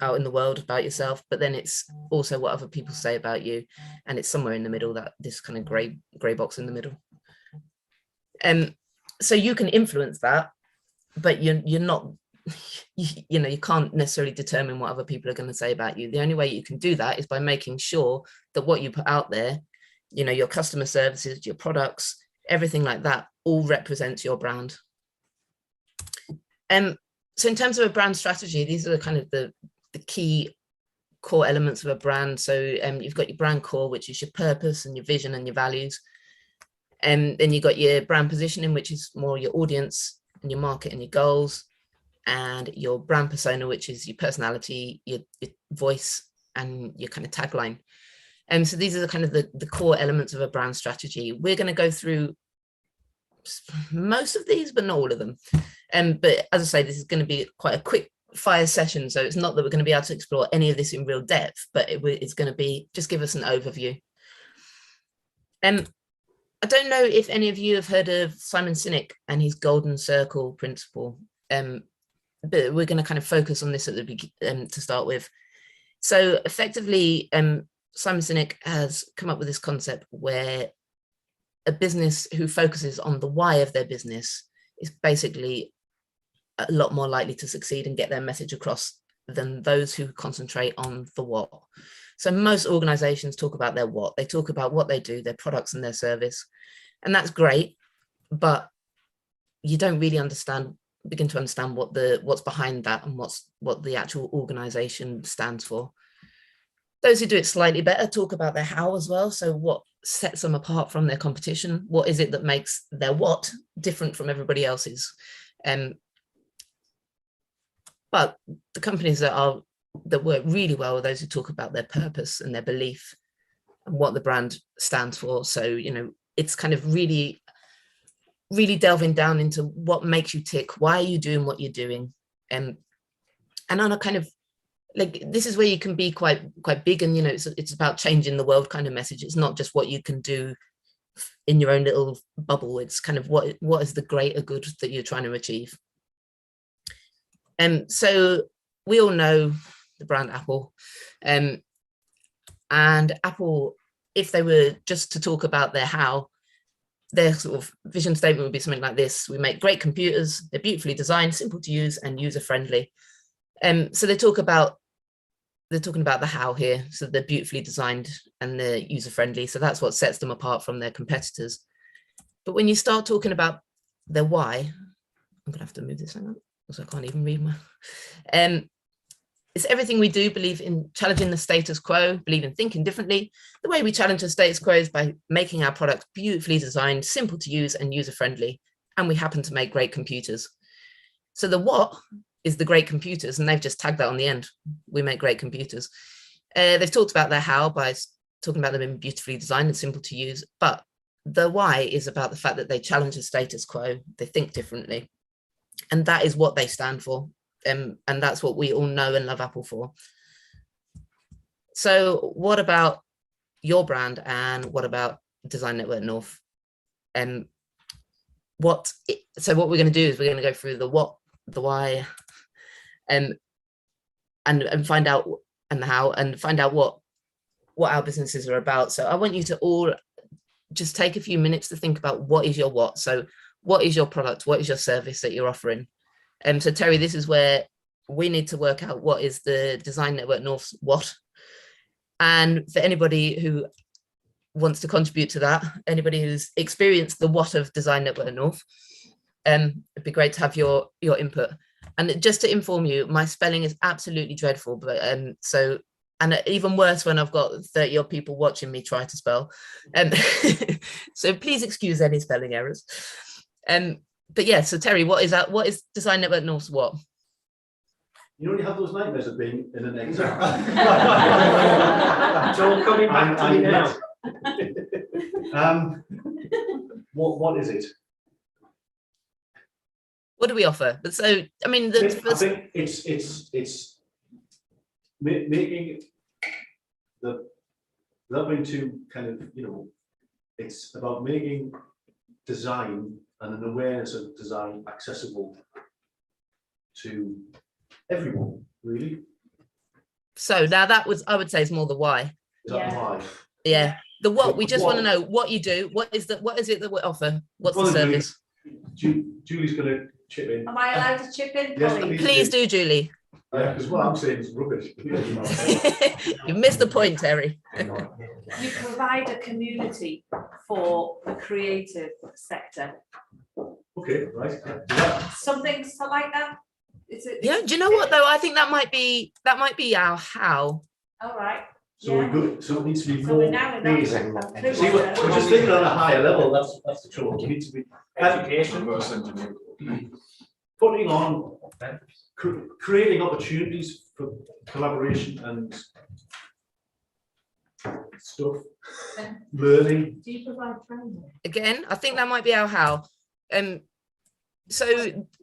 in the world about yourself, but then it's also what other people say about you, and it's somewhere in the middle, that this kind of gray box in the middle. So you can influence that, but you're not. You can't necessarily determine what other people are going to say about you. The only way you can do that is by making sure that what you put out there, your customer services, your products, everything like that, all represents your brand. So in terms of a brand strategy, these are kind of the key core elements of a brand. So you've got your brand core, which is your purpose and your vision and your values. And then you've got your brand positioning, which is more your audience and your market and your goals, and your brand persona, which is your personality, your voice, and your kind of tagline. And so these are the kind of the core elements of a brand strategy. We're going to go through most of these, but not all of them. But as I say, this is going to be quite a quick fire session. So it's not that we're going to be able to explore any of this in real depth, but it's going to be just give us an overview. I don't know if any of you have heard of Simon Sinek and his golden circle principle, but we're going to kind of focus on this at the beginning to start with. So effectively, Simon Sinek has come up with this concept where a business who focuses on the why of their business is basically a lot more likely to succeed and get their message across than those who concentrate on the what. So most organizations talk about their what. They talk about what they do, their products and their service. And that's great, but you don't really begin to understand what's behind that and what the actual organization stands for. Those who do it slightly better talk about their how as well. So what sets them apart from their competition? What is it that makes their what different from everybody else's? But the companies that work really well are those who talk about their purpose and their belief and what the brand stands for. So, you know, it's kind of really delving down into what makes you tick. Why are you doing what you're doing? And on a kind of like, this is where you can be quite big, and, you know, it's about changing the world kind of message. It's not just what you can do in your own little bubble. It's kind of what is the greater good that you're trying to achieve. So we all know the brand Apple, and Apple, if they were just to talk about their how, their sort of vision statement would be something like this: we make great computers, they're beautifully designed, simple to use, and user-friendly. So they're talking about the how here. So they're beautifully designed and they're user-friendly. So that's what sets them apart from their competitors. But when you start talking about their why, I'm gonna have to move this out, because I can't even read my. It's everything we do, believe in challenging the status quo, believe in thinking differently. The way we challenge the status quo is by making our products beautifully designed, simple to use, and user-friendly. And we happen to make great computers. So the what is the great computers, and they've just tagged that on the end. We make great computers. They've talked about their how by talking about them being beautifully designed and simple to use, but the why is about the fact that they challenge the status quo, they think differently. And that is what they stand for. And that's what we all know and love Apple for. So what about your brand, and what about Design Network North? So what we're going to do is we're going to go through the what, the why, and find out, and the how, and find out what our businesses are about. So I want you to all just take a few minutes to think about what is your what. So what is your product? What is your service that you're offering? So Terry, this is where we need to work out what is the Design Network North's what. And for anybody who wants to contribute to that, anybody who's experienced the what of Design Network North, it'd be great to have your input. And just to inform you, my spelling is absolutely dreadful, but and even worse when I've got 30 odd people watching me try to spell. So please excuse any spelling errors. But yeah, so Terry, what is that? What is Design Network North's what? You know, you have those nightmares of being in an exam. It's all coming back to me now. What is it? What do we offer? But so, I mean, I think it's making the, without being too kind of, you know, it's about making design and an awareness of design accessible to everyone, really. So now that was, I would say, is more the why. Is that the why? Yeah. The what, we just What? want to know what you do. What is it that we offer? What's the service? Julie's going to chip in. Am I allowed to chip in? Yes, Please do, Julie. Yeah, because what I'm saying is rubbish. You missed the point, Terry. You provide a community for the creative sector. Okay, right. Something like that. Is it? Yeah. Do you know what though? I think that might be our how. All right. So we're good, so it needs to be So we're more now in that- basic. Clue See, we're level. just thinking on a higher level, that's the trouble, we need to be. Education versus engineering. Putting on, creating opportunities for collaboration and stuff, learning. Do you provide training? Again, I think that might be our how. So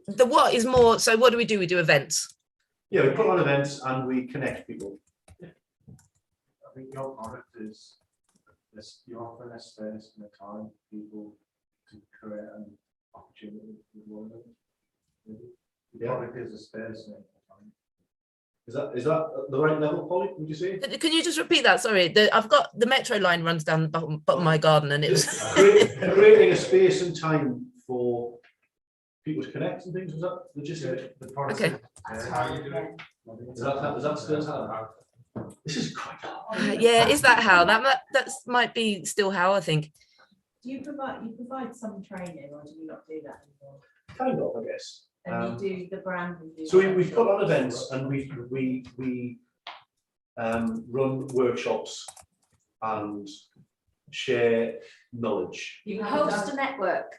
the what is more, so what do? We do events. Yeah, we put on events and we connect people. I think your product is this, you're offering a space and a time for people to create an opportunity with one another. The Yeah. product is a space and a time. Is that at the right level, Polly, would you say? Can you just repeat that? Sorry, I've got the metro line runs down the bottom of my garden, and it was Creating a space and time for people to connect and things, was that the gist of it? The product Okay. is how you do it. Is that still how? This is quite hard. yeah. Is that how? That might be still how I think. Do you provide some training, or do you not do that anymore? Kind of, I guess. And you do the brand review? So we put on events and we run workshops and share knowledge. You host a network.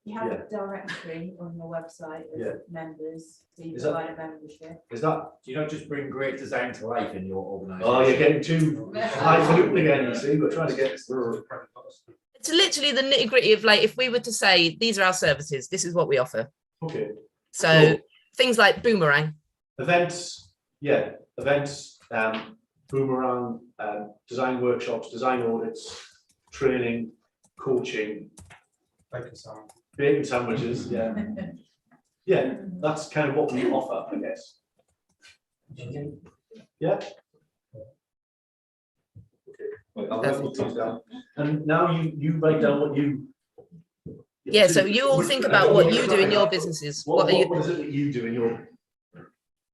You have Yeah. a directory on your website of Yeah. members, so you Is that- provide a membership. Is that? Do you not just bring great design to life in your organisation? Oh, you're getting too highfalutin again, you see, we're trying to get through. It's literally the nitty gritty of, like, if we were to say these are our services, this is what we offer. Okay. So Cool. things like Boomerang. Events, yeah, events, boomerang, design workshops, design audits, training, coaching, bacon sandwiches, yeah. Yeah, that's kind of what we offer, I guess. Yeah. Okay, well, I'll write these down. And now you write down what you. Yeah, so you all think about what you do in your businesses. What is it that you do in your,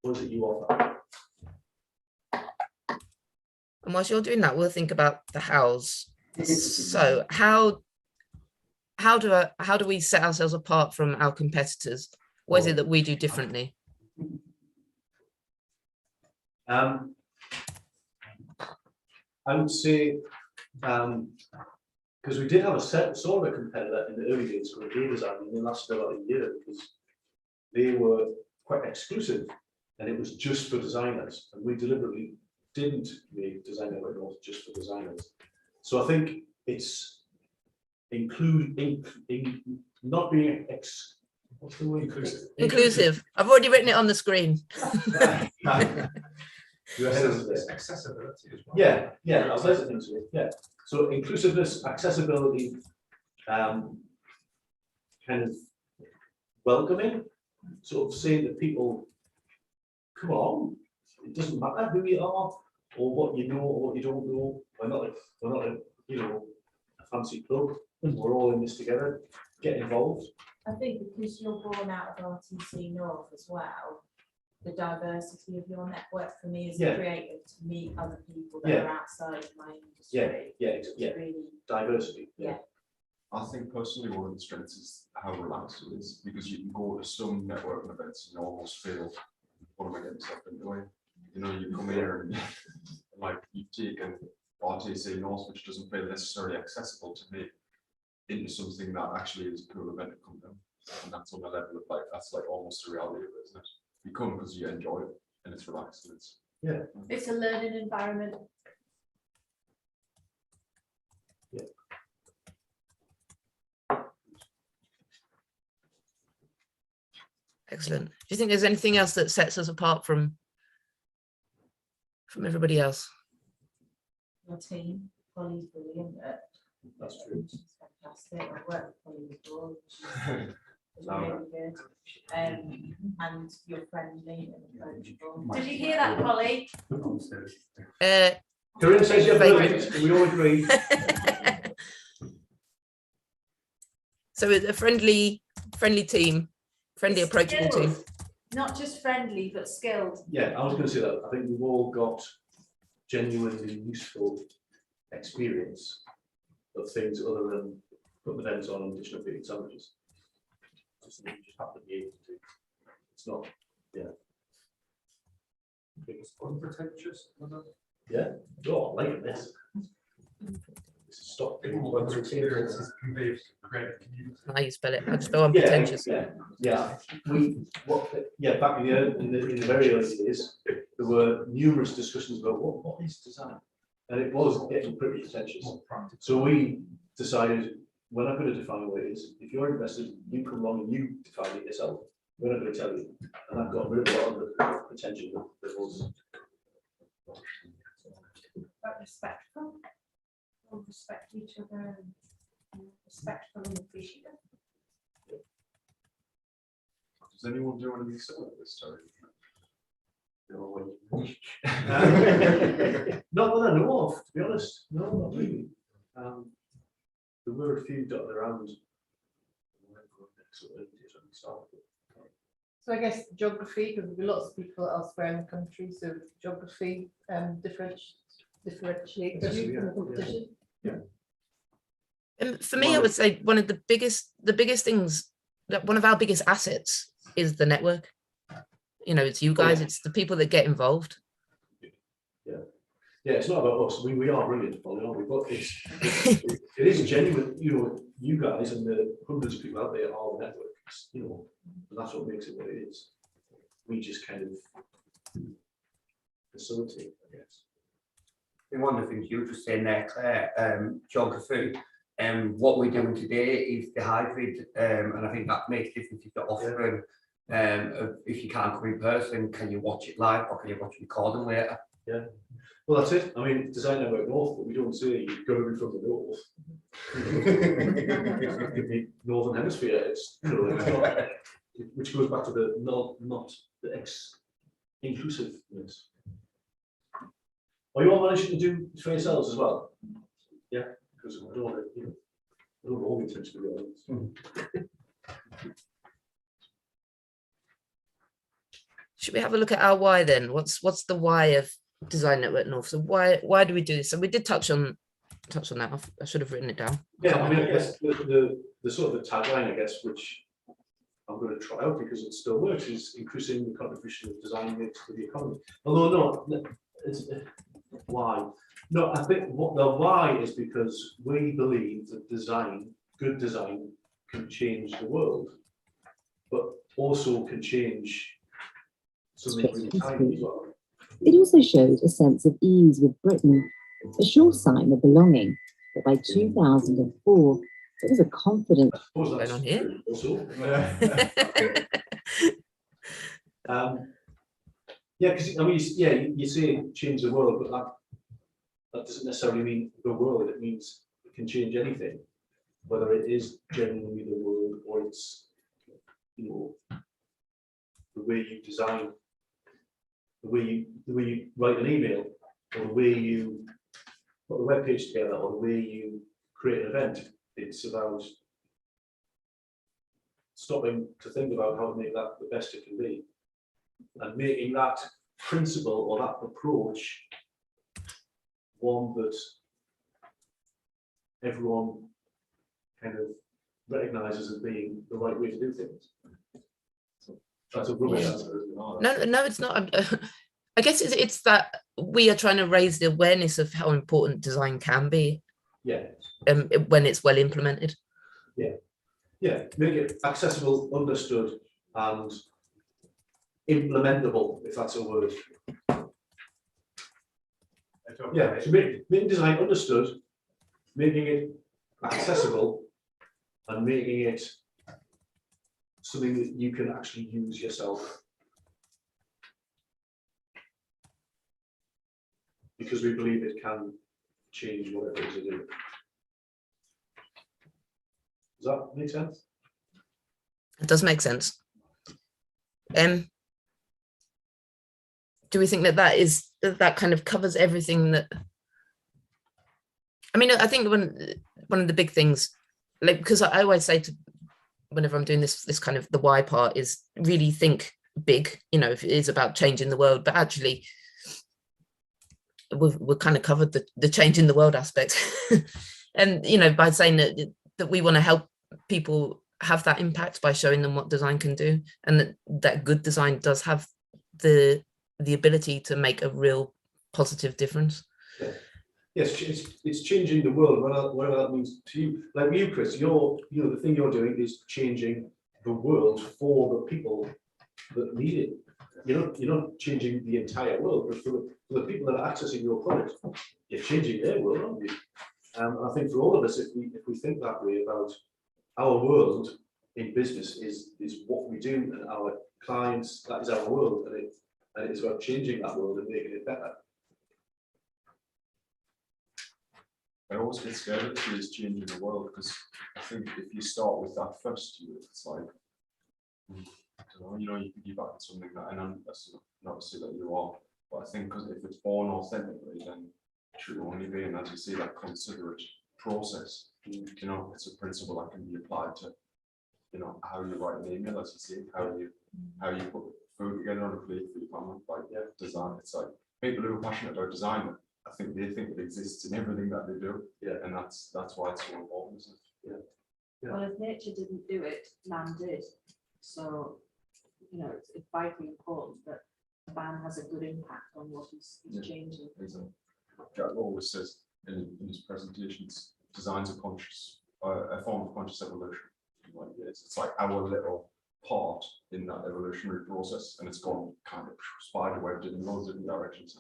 what is it you offer? And whilst you're doing that, we'll think about the hows. So how do we set ourselves apart from our competitors? What is it that we do differently? I would say, because we did have a sort of a competitor in the early days for Adidas, and they lasted about a year because they were quite exclusive and it was just for designers, and we deliberately didn't make designer wearables just for designers. So I think it's not being what's the word? Inclusive. I've already written it on the screen. You're ahead of this. Accessibility as well. Yeah, yeah, that's the thing to it. Yeah. So inclusiveness, accessibility, kind of welcoming, sort of saying that people, come on, it doesn't matter who you are or what you know or what you don't know. We're not a a fancy club. We're all in this together. Get involved. I think because you're born out of RTC North as well, the diversity of your network for me as a creative to meet other people that are outside of my industry. Yeah. Really, diversity. yeah. I think personally one of the strengths is how relaxed it is, because you can go to some networking events and almost feel, what am I getting myself into? You know, you come here and like you've taken RTC North, which doesn't feel necessarily accessible to me, into something that actually is a cool event to come down. And that's on the level of like, that's like almost a reality of it, isn't it? You come because you enjoy it and it's relaxed and it's It's a learning environment. Yeah. Excellent. Do you think there's anything else that sets us apart from everybody else? Your team, Polly's brilliant. That's true. She's fantastic. I've worked with Polly before. She's really good. And you're friendly and approachable. Did you hear that, Polly? Corinne says you're brilliant. We all agree. So it's a friendly team, friendly, It's approachable skilled. team. Not just friendly, but skilled. Yeah, I was going to say that. I think we've all got genuinely useful experience of things other than putting events on and dishing up bacon sandwiches. Just something you just have to be able to do. It's not, It's unpretentious. Yeah, oh, I like this. Stop. Whether experiences conveyed creative community. How you spell it? I just know I'm pretentious. Yeah. Back in the very early days, there were numerous discussions about what is design, and it was getting pretty contentious. So we decided we're not going to define what it is. If you're invested, you come along and you define it yourself. We're not going to tell you, and I've got rid of a lot of the pretension that was. But respectful, we'll respect each other, and respectful and appreciative. Does anyone do anything similar to this story? Not that I know of, to be honest. No, not really. There were a few dotted around. So I guess geography, because there'll be lots of people elsewhere in the country, so geography differentiates you from the competition. And for me, I would say one of the biggest things, that one of our biggest assets is the network. You know, it's you guys, it's the people that get involved. Yeah, it's not about us. We are brilliant, aren't we? But it is genuine. You know, you guys and the hundreds of people out there are the networks. You know, and that's what makes it what it is. We just kind of facilitate, I guess. And one of the things you were just saying there, Claire, geography. What we're doing today is the hybrid, and I think that makes a difference if you're offering. If you can't come in person, can you watch it live or can you watch it recording later? Yeah. Well, that's it. I mean, Design Network North, but we don't say you go in from the north. The Northern Hemisphere, it's, you know, it's not, which goes back to the not the inclusiveness. Are you all managing to do it for yourselves as well? Yeah, because I don't want to, you know, I don't know the intention to be honest. Should we have a look at our why then? What's the why of Design Network North? So why do we do this? So we did touch on that. I should have written it down. Yeah, I mean, I guess the sort of the tagline, I guess, which I'm going to try out because it still works, is increasing the contribution of design mix to the economy. Although no, it's why? No, I think what the why is because we believe that good design, can change the world, but also can change something really tiny as well. It also showed a sense of ease with Britain, a sure sign of belonging. But by 2004, it was a confident. Going on here. Yeah, because I mean, you say change the world, but that doesn't necessarily mean the world. It means it can change anything, whether it is genuinely the world or it's, you know, the way you design. The way you write an email, or the way you put a web page together, or the way you create an event. It's about stopping to think about how to make that the best it can be, and making that principle or that approach one that everyone kind of recognizes as being the right way to do things. That's a rubbish answer. No, it's not. I guess it's that we are trying to raise the awareness of how important design can be. Yeah. When it's well implemented. Yeah. Yeah. Make it accessible, understood, and implementable, if that's a word. Yeah. So making design understood, making it accessible, and making it something that you can actually use yourself. Because we believe it can change whatever it is you do. Does that make sense? It does make sense. Do we think that kind of covers everything that? I mean, I think one of the big things, like, because I always say to, whenever I'm doing this kind of the why part, is really think big, you know, if it is about changing the world, but actually we've kind of covered the change in the world aspect. And, you know, by saying that we want to help people have that impact by showing them what design can do, and that good design does have the ability to make a real positive difference. Yeah. Yes, it's changing the world, whatever that means to you. Like you, Chris, the thing you're doing is changing the world for the people that need it. You're not changing the entire world, but for the people that are accessing your product, you're changing their world, aren't you? I think for all of us, if we think that way about our world in business is what we do, and our clients, that is our world, and it is about changing that world and making it better. I always get scared of this changing the world, because I think if you start with that first, it's like, I don't know, you can give back to something that, and that's not to say that you are, but I think because if it's born authentically, then it should only be, and as you say, that considerate process, it's a principle that can be applied to, how you write an email, as you say, how you put food together on a plate for your family, like design. It's like people who are passionate about design, I think they think it exists in everything that they do. Yeah. And that's why it's so important, isn't it? Yeah. Well, if nature didn't do it, man did. So, it's vitally important that man has a good impact on what he's changing. Exactly. Jack always says in his presentations, design's a form of conscious evolution. Like it's like our little part in that evolutionary process, and it's gone kind of spiderwebbed in loads of different directions.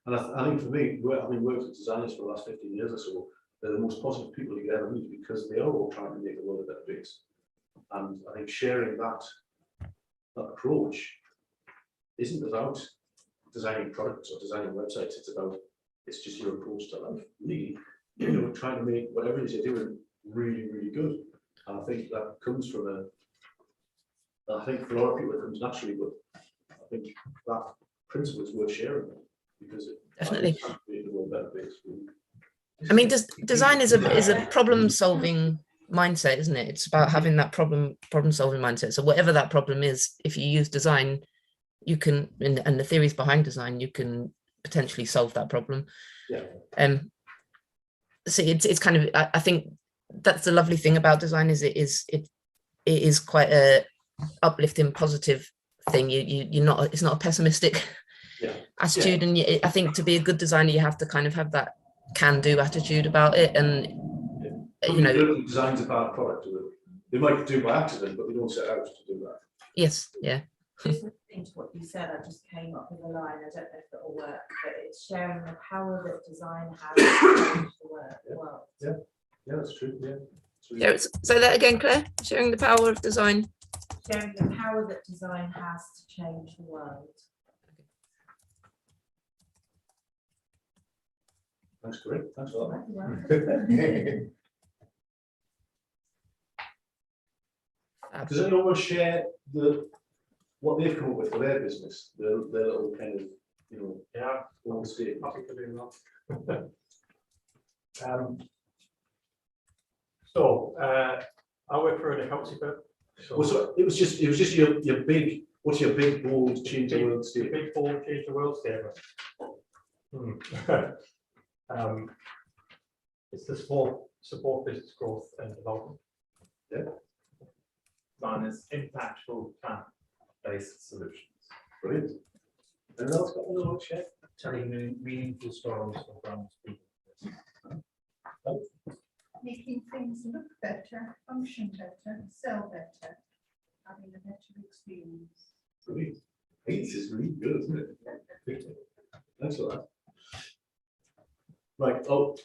And I think for me, having worked with designers for the last 15 years or so, they're the most positive people you ever meet, because they are all trying to make the world a better place. And I think sharing that approach isn't about designing products or designing websites. It's just your approach to life. Really, trying to make whatever it is you're doing really, really good. And I think that comes from I think for a lot of people it comes naturally, but I think that principle is worth sharing, because it definitely makes the world a better place. I mean, design is a problem-solving mindset, isn't it? It's about having that problem-solving mindset. So whatever that problem is, if you use design, you can, and the theories behind design, you can potentially solve that problem. Yeah. So it's kind of, I think that's the lovely thing about design, is it is quite a uplifting, positive thing. It's not a pessimistic attitude, and I think to be a good designer, you have to kind of have that can-do attitude about it, and designs a bad product. They might do by accident, but they don't set out to do that. Yes, yeah. Just listening to what you said, I just came up with a line. I don't know if it'll work, but it's sharing the power that design has to change the world. Yeah, that's true. Yeah. Say that again, Claire. Sharing the power of design. Sharing the power that design has to change the world. That's great. Thanks for that. Does anyone want to share what they've come up with for their business? Their little kind of, old state. Happy to do that. So I work for an accountancy firm. So it was just your big. What's your big bold change the world statement? Big bold change the world statement. It's the support business growth and development. Yeah. Design is impactful plant-based solutions. Brilliant. Anyone else got one to share? Telling meaningful stories for brands people. Making things look better, function better, sell better, having a better experience. Brilliant. This is really good, isn't it? Thanks for that. Right. Oh,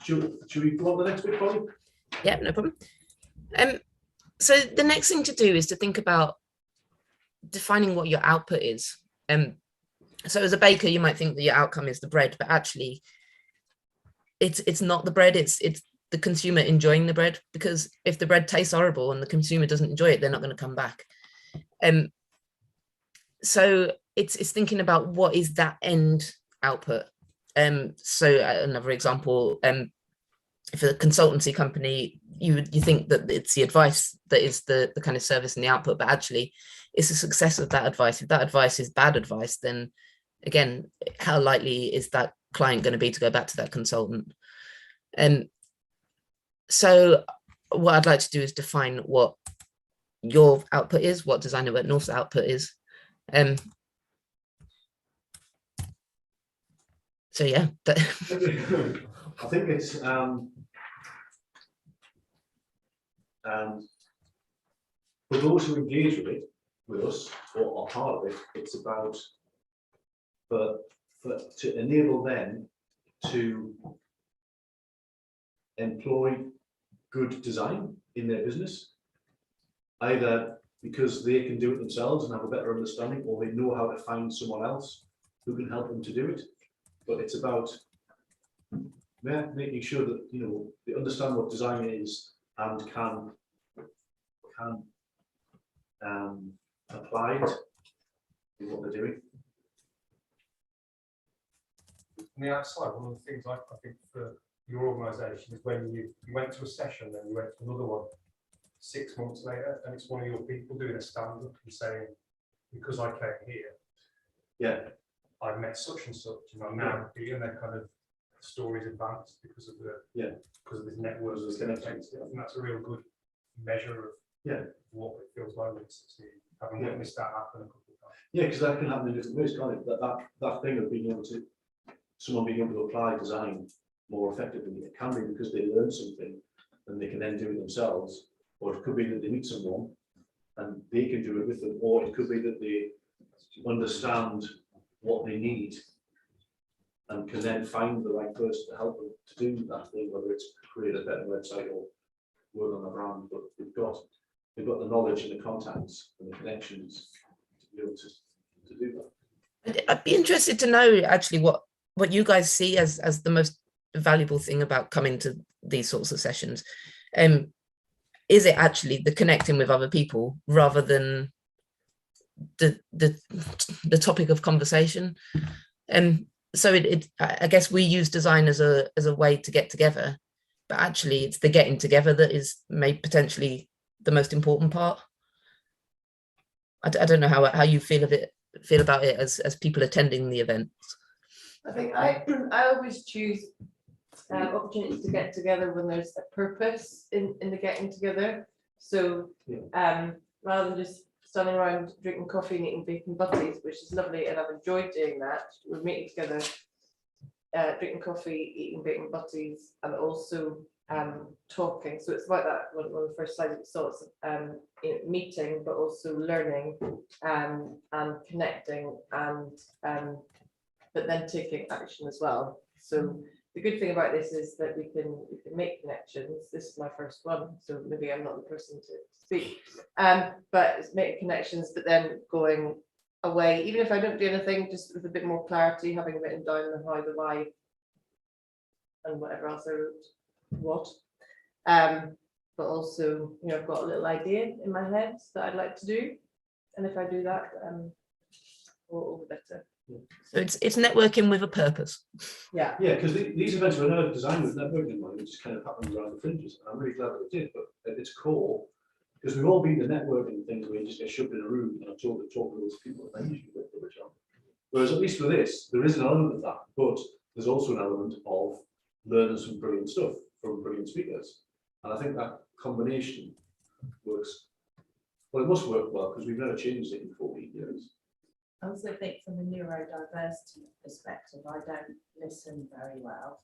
should we go on the next bit, Polly? Yeah, no problem. So the next thing to do is to think about defining what your output is. So as a baker, you might think that your outcome is the bread, but actually, it's not the bread. It's the consumer enjoying the bread, because if the bread tastes horrible and the consumer doesn't enjoy it, they're not going to come back. So it's thinking about what is that end output. So another example, for a consultancy company, you think that it's the advice that is the kind of service and the output, but actually it's the success of that advice. If that advice is bad advice, then again, how likely is that client going to be to go back to that consultant? So what I'd like to do is define what your output is, what Design Network North's output is. So yeah, I think it's for those who engage with it, with us, or are part of it, it's about to enable them to employ good design in their business, either because they can do it themselves and have a better understanding, or they know how to find someone else who can help them to do it. But it's about making sure that they understand what design is and can apply it in what they're doing. On the outside, one of the things I think for your organisation is when you went to a session, then you went to another one 6 months later, and it's one of your people doing a stand-up and saying, because I came here, yeah, I met such and such, and I'm now here, and their kind of stories advanced because of this network. And that's a real good measure of what it feels like when it's having witnessed that happen a couple of times. Yeah, because that can happen in different ways, can't it? That thing of being able to, someone being able to apply design more effectively, it can be because they learn something and they can then do it themselves, or it could be that they meet someone and they can do it with them, or it could be that they understand what they need and can then find the right person to help them to do that thing, whether it's create a better website or work on the brand. But they've got the knowledge and the contacts and the connections to be able to do that. I'd be interested to know actually what you guys see as the most valuable thing about coming to these sorts of sessions. Is it actually the connecting with other people rather than the topic of conversation? So I guess we use design as a way to get together, but actually it's the getting together that is maybe potentially the most important part. I don't know how you feel about it as people attending the events. I think I always choose opportunities to get together when there's a purpose in the getting together. So rather than just standing around drinking coffee and eating bacon butties, which is lovely, and I've enjoyed doing that. We're meeting together, drinking coffee, eating bacon butties, and also talking. So it's like that one of the first slides we saw. It's meeting, but also learning and connecting, and but then taking action as well. So the good thing about this is that we can make connections. This is my first one, so maybe I'm not the person to speak. But it's making connections, but then going away, even if I don't do anything, just with a bit more clarity, having written down the how, the why, and whatever else I wrote. But also, I've got a little idea in my head that I'd like to do, and if I do that, all the better. So it's networking with a purpose. Yeah, because these events were never designed with networking in mind. It just kind of happened around the fringes, and I'm really glad that it did. But at its core, because we've all been the networking things where you just get shoved in a room and talk to those people that I usually work with. Whereas at least for this, there is an element of that, but there's also an element of learning some brilliant stuff from brilliant speakers, and I think that combination works. Well, it must work well because we've never changed it in 14 years. I also think from a neurodiversity perspective, I don't listen very well,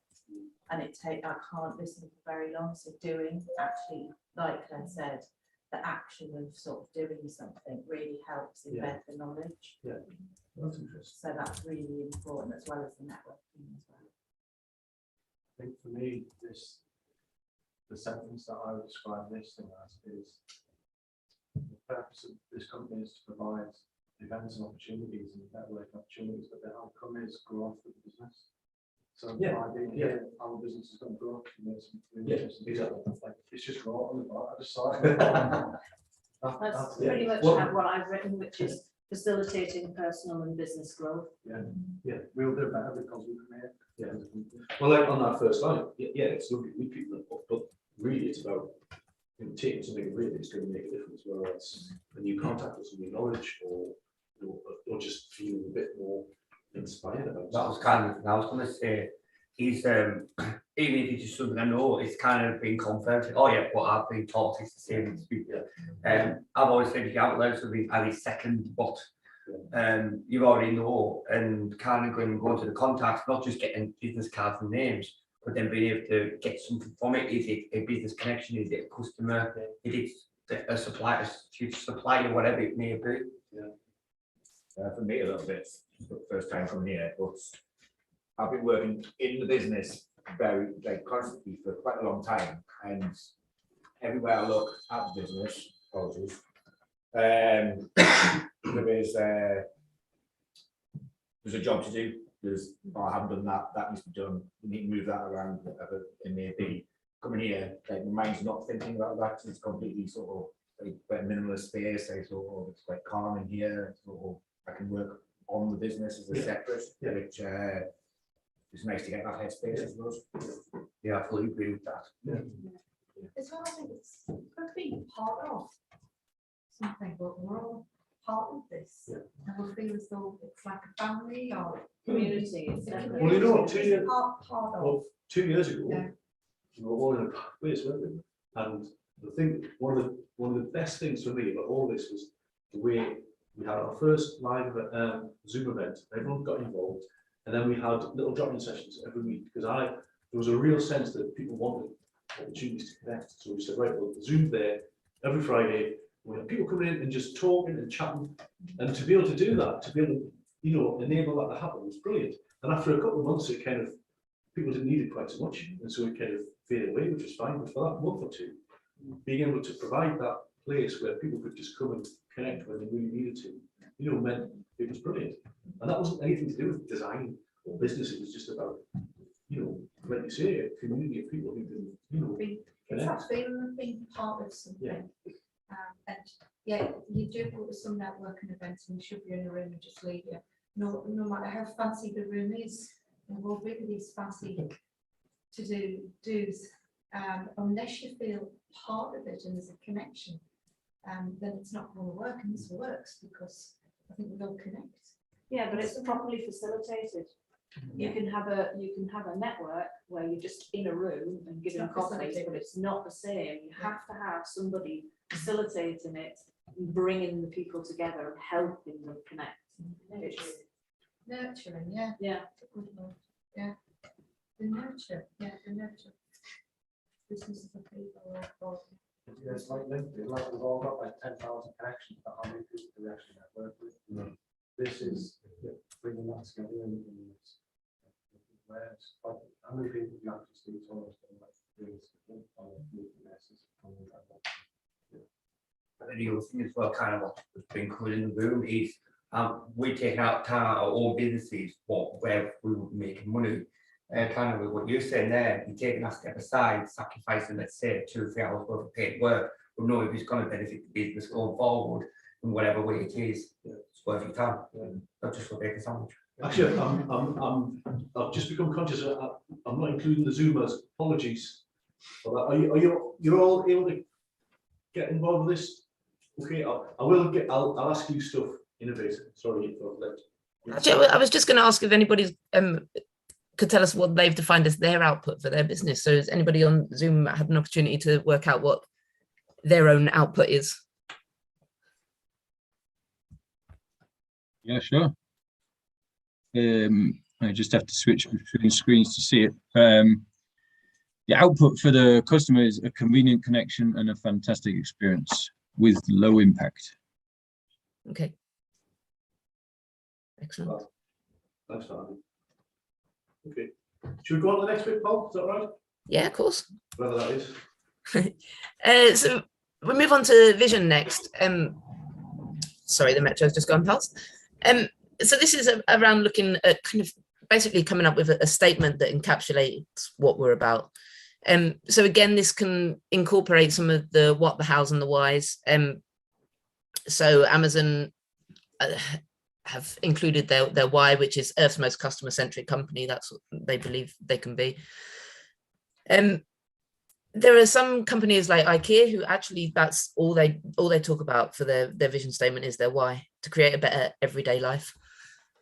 and I can't listen for very long. So doing, actually, like Glenn said, the action of sort of doing something really helps embed the knowledge. Yeah, that's interesting. So that's really important, as well as the networking as well. I think for me, the sentence that I would describe this thing as is the purpose of this company is to provide events and opportunities and network opportunities, but the outcome is growth of the business. So by being here, our business is going to grow. Exactly. It's just raw on the bar. I just saw it. That's pretty much what I've written, which is facilitating personal and business growth. Yeah, we'll do better because we can make. Yeah. Well, like on that first line, it's lovely to meet people, but really it's about taking something really that's going to make a difference, whether it's a new contact or some new knowledge, or just feeling a bit more inspired about. That was kind of, I was going to say, he's even if it's just something I know, it's kind of been confirmed. Oh yeah, what I've been taught is the same speaker. I've always said if you haven't learned something, and it's second what you already know, and kind of going to the contacts, not just getting business cards and names, but then being able to get something from it. Is it a business connection? Is it a customer? Is it a supplier, future supplier, whatever it may be? For me, a little bit, first time coming here, but I've been working in the business very, like, constantly for quite a long time, and everywhere I look at the business, apologies, there is there's a job to do. There's, oh, I haven't done that. That needs to be done. We need to move that around, whatever it may be. Coming here, like, my mind's not thinking about that. It's completely sort of like quite minimalist space. I sort of, it's quite calm in here. Sort of, I can work on the business as a separate, which it's nice to get that headspace, I suppose. Yeah, I fully agree with that. As well, I think it's got to be part of something, but we're all part of this. And we feel as though it's like a family or community. It's a Well, you know what, community, it's part of. Well, 2 years ago, Yeah. we were all in a place, weren't we? And the thing, one of the best things for me about all this was the way we had our first live Zoom event. Everyone got involved, and then we had little drop-in sessions every week, because there was a real sense that people wanted opportunities to connect. So we said, right, well, Zoom there every Friday. We have people coming in and just talking and chatting, and to be able to do that, to be able to, you know, enable that to happen was brilliant. And after a couple of months, it kind of, people didn't need it quite so much, and so it kind of faded away, which was fine. But for that month or two, being able to provide that place where people could just come and connect when they really needed to, you know, meant it was brilliant. And that wasn't anything to do with design or business. It was just about, you know, like you say, a community of people who can, you know, It's connect. that feeling of being part of something. And yeah, you do go to some networking events and you should be in a room and just leave you. No matter how fancy the room is, and we'll be these fancy to do's, unless you feel part of it and there's a connection, then it's not going to work. And this works because I think we all connect. Yeah, but it's properly facilitated. You can have a network where you're just in a room and giving not coffees, facilitated. but it's not the same. You have to have somebody facilitating it, bringing the people together and helping them connect. It's Nurturing, yeah. Yeah. That's a good word. Yeah. The nurture, yeah, the nurture. Businesses of people are important. Yeah, it's like LinkedIn, like we've all got like 10,000 connections, but how many people do we actually network with? This is bringing that together and it's where it's like, how many people do you actually speak to us and like really support our messes and things like that? And the other thing as well, kind of what's been cool in the room is we take out time out our own businesses, where we would be making money. Kind of with what you're saying there, you're taking that step aside, sacrificing, let's say, 2 or 3 hours worth of paid work, but know if it's going to benefit the business going forward in whatever way it is, it's worth your time, not just for making sandwich. Actually, I've just become conscious that I'm not including the Zoomers. Apologies for that. You're all able to get involved with this? Okay, I'll ask you stuff in a bit. Sorry for that. Actually, I was just going to ask if anybody could tell us what they've defined as their output for their business. So has anybody on Zoom had an opportunity to work out what their own output is? Yeah, sure. I just have to switch between screens to see it. The output for the customer is a convenient connection and a fantastic experience with low impact. Okay. Excellent. Thanks, Andy. Okay. Should we go on to the next bit, Paul? Is that right? Yeah, of course. Whether that is. So we move on to vision next. Sorry, the metro's just gone past. So this is around looking at kind of basically coming up with a statement that encapsulates what we're about. So again, this can incorporate some of the what, the hows, and the whys. So Amazon have included their why, which is Earth's most customer-centric company. That's what they believe they can be. There are some companies like IKEA who actually that's all they talk about for their vision statement is their why, to create a better everyday life.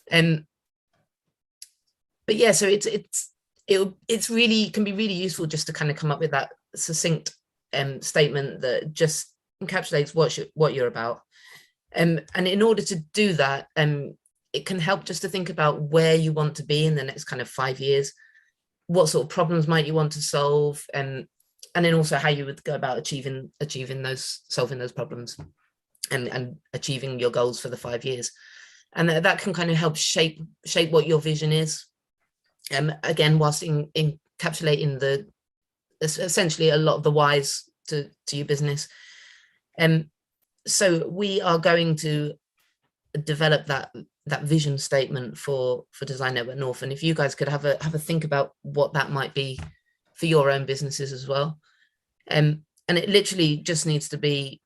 But yeah, so it's really can be really useful just to kind of come up with that succinct statement that just encapsulates what you're about. And in order to do that, it can help just to think about where you want to be in the next kind of 5 years. What sort of problems might you want to solve, and then also how you would go about achieving solving those problems and achieving your goals for the 5 years. And that can kind of help shape what your vision is. Again, whilst encapsulating essentially a lot of the whys to your business. So we are going to develop that vision statement for Design Network North. And if you guys could have a think about what that might be for your own businesses as well. And it literally just needs to be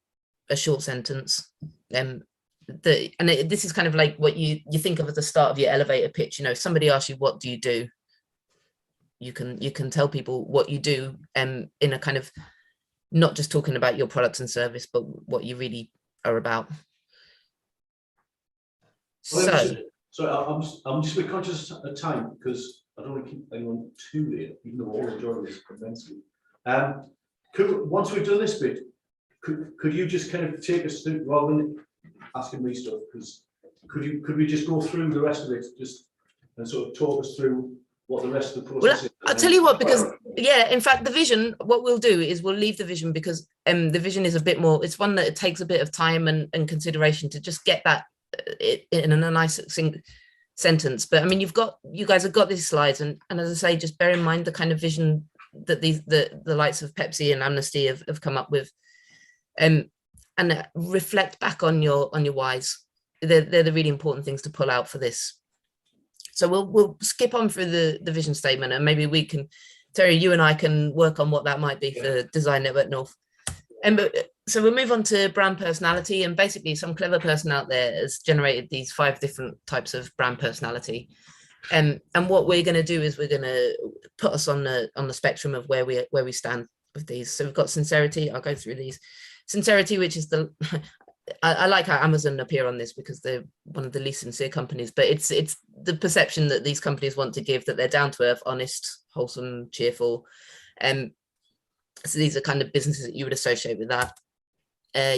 a short sentence. This is kind of like what you think of at the start of your elevator pitch. You know, if somebody asks you, what do you do? You can tell people what you do, in a kind of not just talking about your products and service, but what you really are about. Well, I'm just a bit conscious of time because I don't want to keep anyone too late, even though we're all enjoying this immensely. Once we've done this bit, could you just kind of take us through, rather than asking me stuff, because could we just go through the rest of it and sort of talk us through what the rest of the process is? I'll tell you what, because in fact, the vision, what we'll do is we'll leave the vision, because the vision is a bit more, it's one that it takes a bit of time and consideration to just get that in a nice sentence. But I mean, you guys have got these slides, and as I say, just bear in mind the kind of vision that the likes of Pepsi and Amnesty have come up with, and reflect back on your whys. They're the really important things to pull out for this. So we'll skip on through the vision statement, and maybe we can, Terry, you and I can work on what that might be for Design Network North. So we'll move on to brand personality, and basically some clever person out there has generated these 5 different types of brand personality. And what we're going to do is we're going to put us on the spectrum of where we stand with these. So we've got Sincerity. I'll go through these. Sincerity, which is I like how Amazon appear on this because they're one of the least sincere companies, but it's the perception that these companies want to give, that they're down to earth, honest, wholesome, cheerful. So these are kind of businesses that you would associate with that.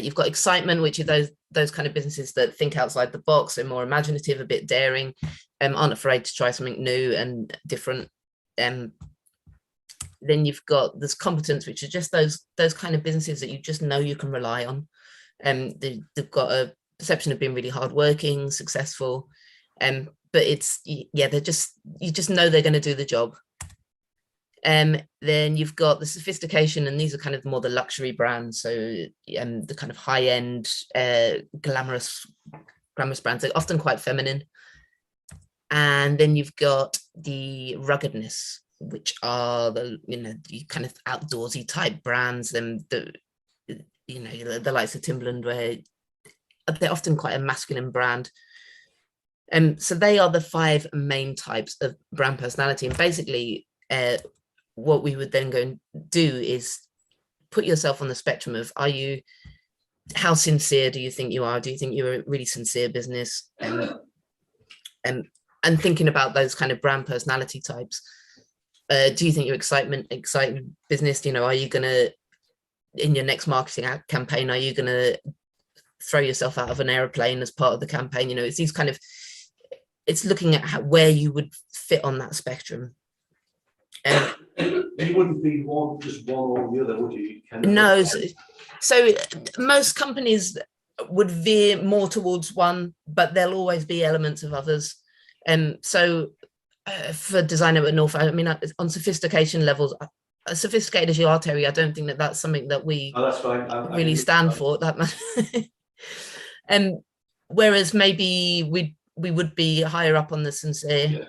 You've got Excitement, which are those kind of businesses that think outside the box, are more imaginative, a bit daring, aren't afraid to try something new and different. Then you've got this Competence, which are just those kind of businesses that you just know you can rely on. They've got a perception of being really hardworking, successful, but they're just, you just know they're going to do the job. Then you've got the Sophistication, and these are kind of more the luxury brands, so the kind of high-end, glamorous brands. They're often quite feminine. And then you've got the Ruggedness, which are the kind of outdoorsy type brands, and the likes of Timberland, where they're often quite a masculine brand. So they are the 5 main types of brand personality. And basically, what we would then go and do is put yourself on the spectrum of, how sincere do you think you are? Do you think you're a really sincere business? And thinking about those kind of brand personality types. Do you think you're exciting business? Are you going to, in your next marketing campaign, are you going to throw yourself out of an aeroplane as part of the campaign? It's these kind of, it's looking at where you would fit on that spectrum. You wouldn't be just one or the other, would you? No. So most companies would veer more towards one, but there'll always be elements of others. For Design Network North, I mean, on sophistication levels, as sophisticated as you are, Terry, I don't think that's something that we really stand for that much. Whereas maybe we would be higher up on the sincere.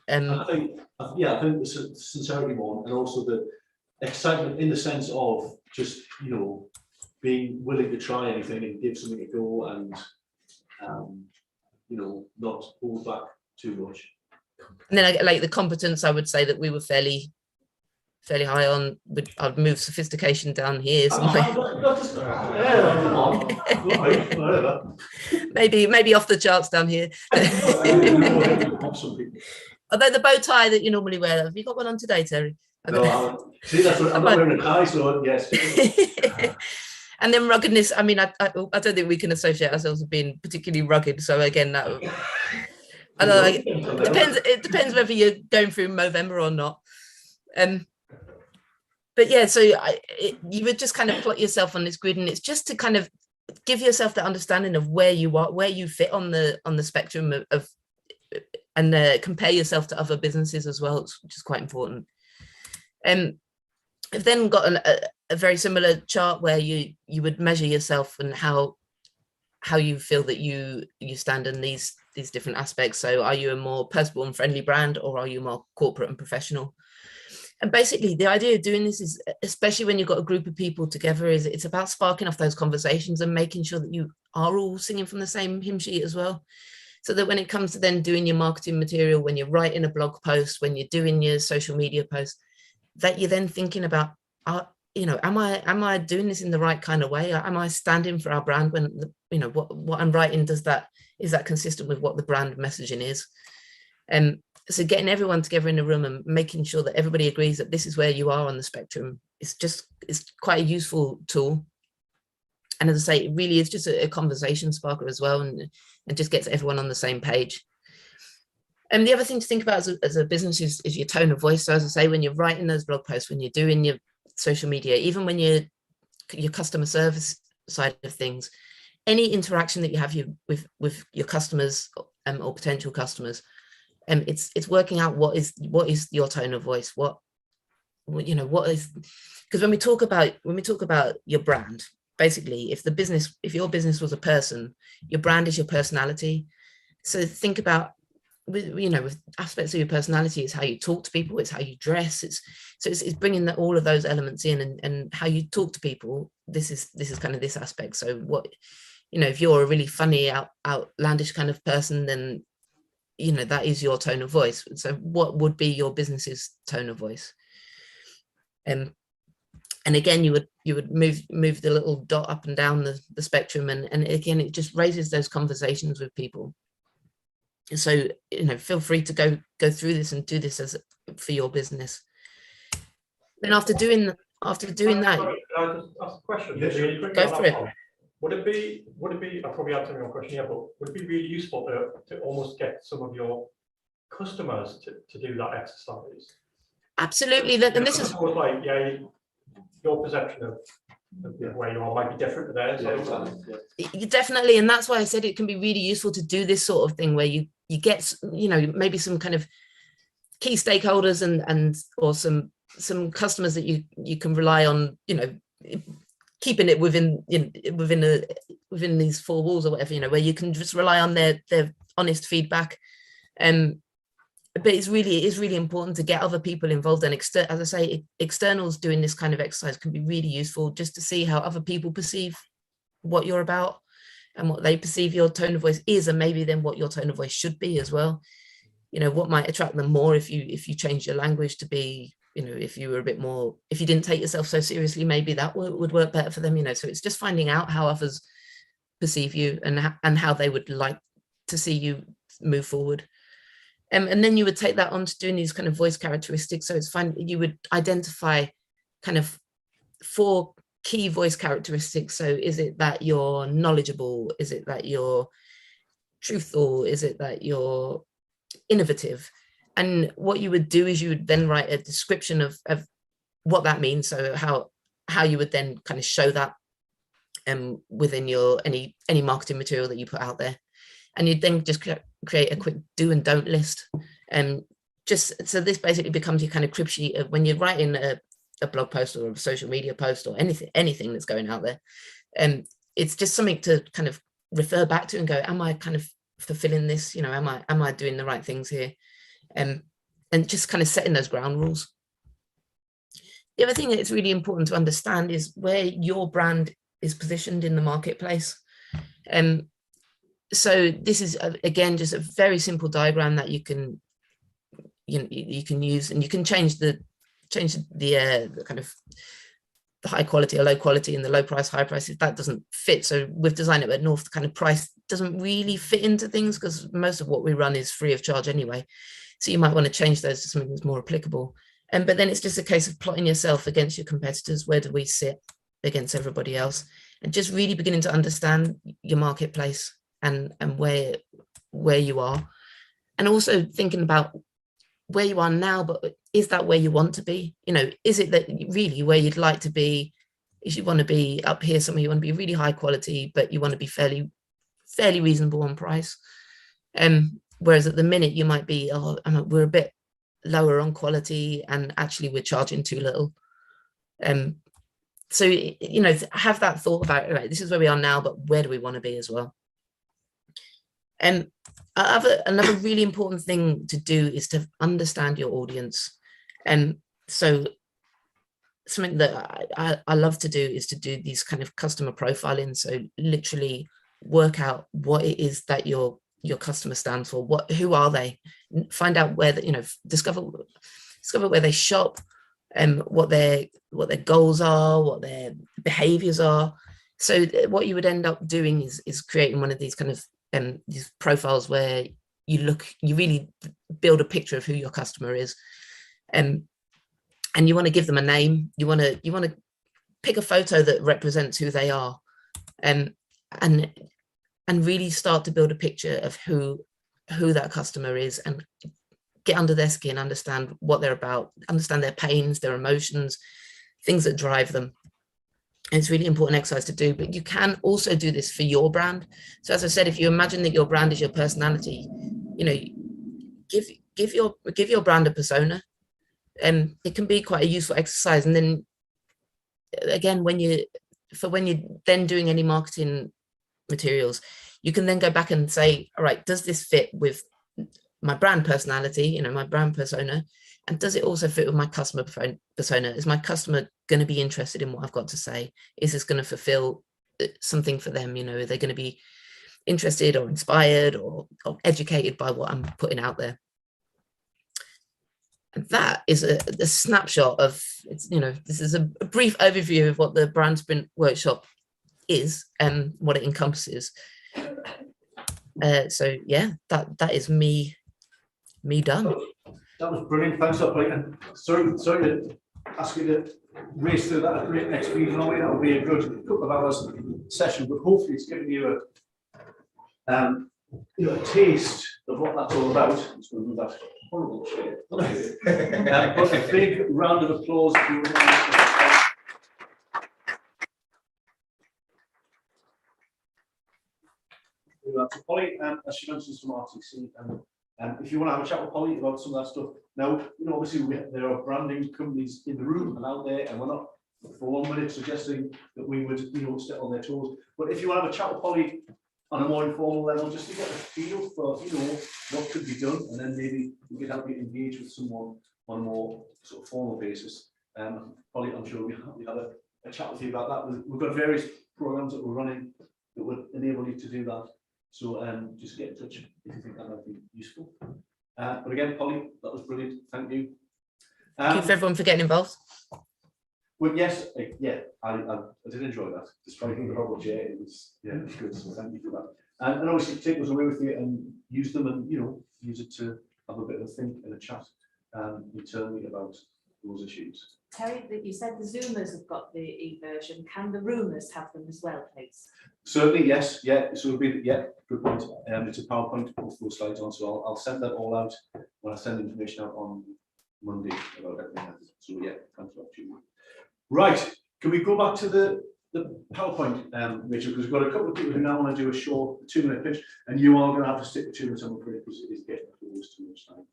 I think the sincerity one, and also the excitement in the sense of just being willing to try anything and give something a go, and not hold back too much. And then like the Competence, I would say that we were fairly high on. I'd move Sophistication down here somewhere. maybe off the charts down here. Although the bow tie that you normally wear, have you got one on today, Terry? No, see, that's what I'm not wearing a tie, so yes. And then ruggedness, I mean, I don't think we can associate ourselves with being particularly rugged. So again, that I don't know, like, it depends whether you're going through Movember or not. But yeah, so you would just kind of plot yourself on this grid, and it's just to kind of give yourself the understanding of where you are, where you fit on the spectrum of and compare yourself to other businesses as well, which is quite important. I've then got a very similar chart where you would measure yourself and how you feel that you stand in these different aspects. So are you a more personable and friendly brand, or are you more corporate and professional? And basically the idea of doing this is, especially when you've got a group of people together, is it's about sparking off those conversations and making sure that you are all singing from the same hymn sheet as well. So that when it comes to then doing your marketing material, when you're writing a blog post, when you're doing your social media posts, that you're then thinking about, you know, am I doing this in the right kind of way? Am I standing for our brand when, you know, what I'm writing, is that consistent with what the brand messaging is? So getting everyone together in a room and making sure that everybody agrees that this is where you are on the spectrum, it's quite a useful tool. And as I say, it really is just a conversation sparker as well, and just gets everyone on the same page. And the other thing to think about as a business is your tone of voice. So as I say, when you're writing those blog posts, when you're doing your social media, even when you're your customer service side of things, any interaction that you have with your customers or potential customers, it's working out what is your tone of voice, what is, because when we talk about your brand, basically, if your business was a person, your brand is your personality. So think about, with aspects of your personality, it's how you talk to people, it's how you dress, it's bringing all of those elements in, and how you talk to people. This is kind of this aspect. So what, if you're a really funny, outlandish kind of person, then that is your tone of voice. So what would be your business's tone of voice? And again, you would move the little dot up and down the spectrum, and again, it just raises those conversations with people. So feel free to go through this and do this for your business. Then after doing that, Can I just ask a question? Yes, Really quickly go on for that it. one? Would it be, I'll probably answer your question here, but would it be really useful to almost get some of your customers to do that exercise? Absolutely. And this is like, your perception of where you are might be different to theirs. Definitely, and that's why I said it can be really useful to do this sort of thing where you get maybe some kind of key stakeholders and or some customers that you can rely on, keeping it within these four walls or whatever, where you can just rely on their honest feedback. But it's really important to get other people involved, and as I say, externals doing this kind of exercise can be really useful just to see how other people perceive what you're about and what they perceive your tone of voice is, and maybe then what your tone of voice should be as well. What might attract them more if you change your language to be, if you were a bit more, if you didn't take yourself so seriously, maybe that would work better for them. So it's just finding out how others perceive you and how they would like to see you move forward. And then you would take that on to doing these kind of voice characteristics. So it's fine, you would identify kind of 4 key voice characteristics. So is it that you're knowledgeable? Is it that you're truthful? Is it that you're innovative? And what you would do is you would then write a description of what that means. So how you would then kind of show that within your any marketing material that you put out there. And you'd then just create a quick do and don't list. So this basically becomes your kind of crib sheet of when you're writing a blog post or a social media post or anything that's going out there. It's just something to kind of refer back to and go, am I kind of fulfilling this? Am I doing the right things here? And just kind of setting those ground rules. The other thing that's really important to understand is where your brand is positioned in the marketplace. So this is again just a very simple diagram that you can use, and you can change the kind of the high quality or low quality and the low price, high price if that doesn't fit. So we've designed it at North, the kind of price doesn't really fit into things because most of what we run is free of charge anyway. So you might want to change those to something that's more applicable. But then it's just a case of plotting yourself against your competitors. Where do we sit against everybody else? and just really beginning to understand your marketplace and where you are, and also thinking about where you are now, but is that where you want to be? You know, is it that really where you'd like to be? Is you want to be up here somewhere, you want to be really high quality, but you want to be fairly reasonable on price. Whereas at the minute you might be, oh, we're a bit lower on quality and actually we're charging too little. So, you know, have that thought about, right, this is where we are now, but where do we want to be as well? Another really important thing to do is to understand your audience. So something that I love to do is to do these kind of customer profiling. So literally work out what it is that your customer stands for. Who are they? Find out where you know, discover where they shop, and what their goals are, what their behaviors are. So what you would end up doing is creating one of these kind of these profiles where you really build a picture of who your customer is, and you want to give them a name. You want to pick a photo that represents who they are, and really start to build a picture of who that customer is, and get under their skin, understand what they're about, understand their pains, their emotions, things that drive them. And it's really important exercise to do, but you can also do this for your brand. So as I said, if you imagine that your brand is your personality, you know, give your brand a persona, and it can be quite a useful exercise. And then again, when you're then doing any marketing materials, you can then go back and say, all right, does this fit with my brand personality, you know, my brand persona, and does it also fit with my customer persona? Is my customer going to be interested in what I've got to say? Is this going to fulfill something for them? You know, are they going to be interested or inspired or educated by what I'm putting out there? And that is a snapshot of, you know, this is a brief overview of what the Brand Sprint Workshop is and what it encompasses. So yeah, that is me done. That was brilliant. Thanks for that. And sorry to ask you to race through that at great next week. That'll be a good couple of hours session, but hopefully it's given you a taste of what that's all about. I'm just going to move that horrible chair. But a big round of applause to Polly, as she mentions from RTC, and if you want to have a chat with Polly about some of that stuff. Now, you know, obviously there are branding companies in the room and out there, and we're not for 1 minute suggesting that we would, you know, step on their toes. But if you want to have a chat with Polly on a more informal level, just to get a feel for, you know, what could be done, and then maybe we could help you engage with someone on a more sort of formal basis. Polly, I'm sure we have a chat with you about that. We've got various programs that we're running that would enable you to do that. So just get in touch if you think that might be useful. But again, Polly, that was brilliant. Thank you. Thank you for everyone for getting involved. Well, yes, yeah, I did enjoy that. Despite the horrible chair, it was good. So thank you for that. And obviously take those away with you and use them, and you know, use it to have a bit of a think and a chat internally about those issues. Terry, that you said the Zoomers have got the e-version. Can the Roomers have them as well, please? Certainly, yes, yeah. So it'll be, yeah, good point. It's a PowerPoint with those slides on, so I'll send that all out when I send information out on Monday about everything. So yeah, thanks for that. Right, can we go back to the PowerPoint, Rachel? Because we've got a couple of people who now want to do a short 2-minute pitch, and you are going to have to stick to 2 minutes, I'm afraid, because it is getting close to much time.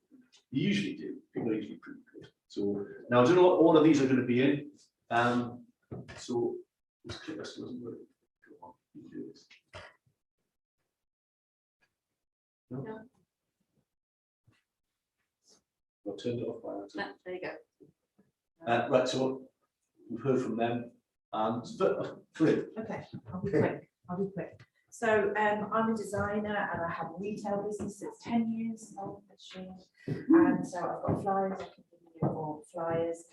You usually do. People are usually pretty good. So now I don't know what all of these are going to be in. So this clicker still doesn't work. Come on, you can do this. No. I'll turn it off by accident. There you go. Right, so we've heard from them, and Flip. Okay, I'll be quick. So I'm a designer and I have a retail business that's 10 years old this year. And so I've got flyers, I can give you more flyers.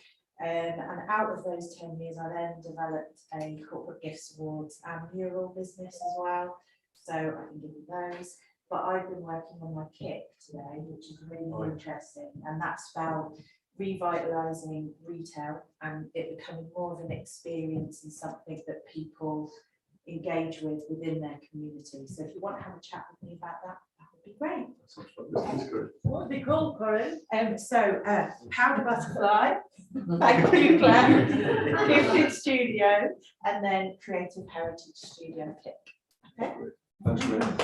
And out of those 10 years, I then developed a corporate gifts awards and mural business as well. So I can give you those. But I've been working on my kit today, which is really interesting. And that's about revitalizing retail and it becoming more of an experience and something that people engage with within their community. So if you want to have a chat with me about that, that would be great. What would be cool, Corinne? Powder Butterfly, Blue Cloud, Gifted Studio, and then Creative Heritage Studio Pick. Okay. Thanks very much.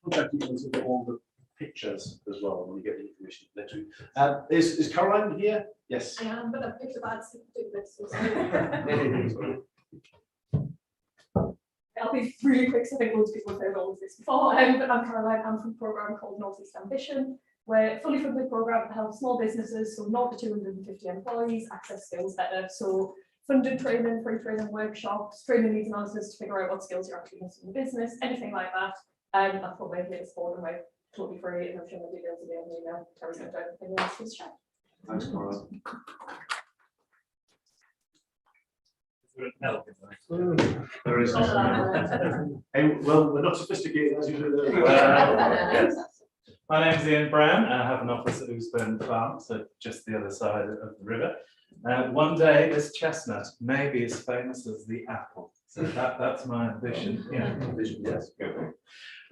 Contact details of all the pictures as well when you get the information later. Is Caroline here? Yes. I am, but I've picked a bad stick to do this. I'll be really quick, so I think loads of people have heard all of this before. But I'm Caroline, I'm from a programme called North East Ambition. We're a fully funded programme that helps small businesses, so 0 to 250 employees, access skills better. So funded training, free training workshops, training needs analysis to figure out what skills you're actually missing in the business, anything like that. That's what we're here for, and we're totally free, and I'm sure the details will be on the email. Terry's going to do anything else to chat. Thanks, Caroline. There is. Hey, well, we're not sophisticated as you do. My name's Ian Brown, and I have an office at Oosburn Farm, so just the other side of the river. One day, this chestnut may be as famous as the apple. So that's my vision. Yeah, vision. Yes, go.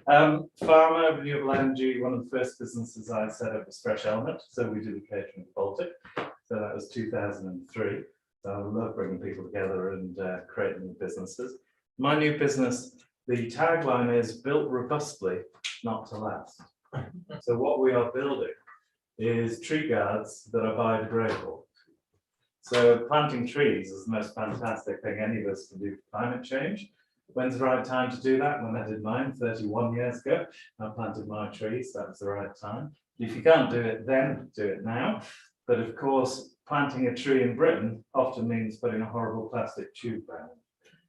Pharma, renewable energy. One of the first businesses I set up was Fresh Element, so we do the catering in Baltic. So that was 2003. So I love bringing people together and creating new businesses. My new business, the tagline is built robustly, not to last. So what we are building is tree guards that are biodegradable. So planting trees is the most fantastic thing any of us can do for climate change. When's the right time to do that? When I did mine 31 years ago, I planted my trees, that was the right time. If you can't do it then, do it now. But of course, planting a tree in Britain often means putting a horrible plastic tube around.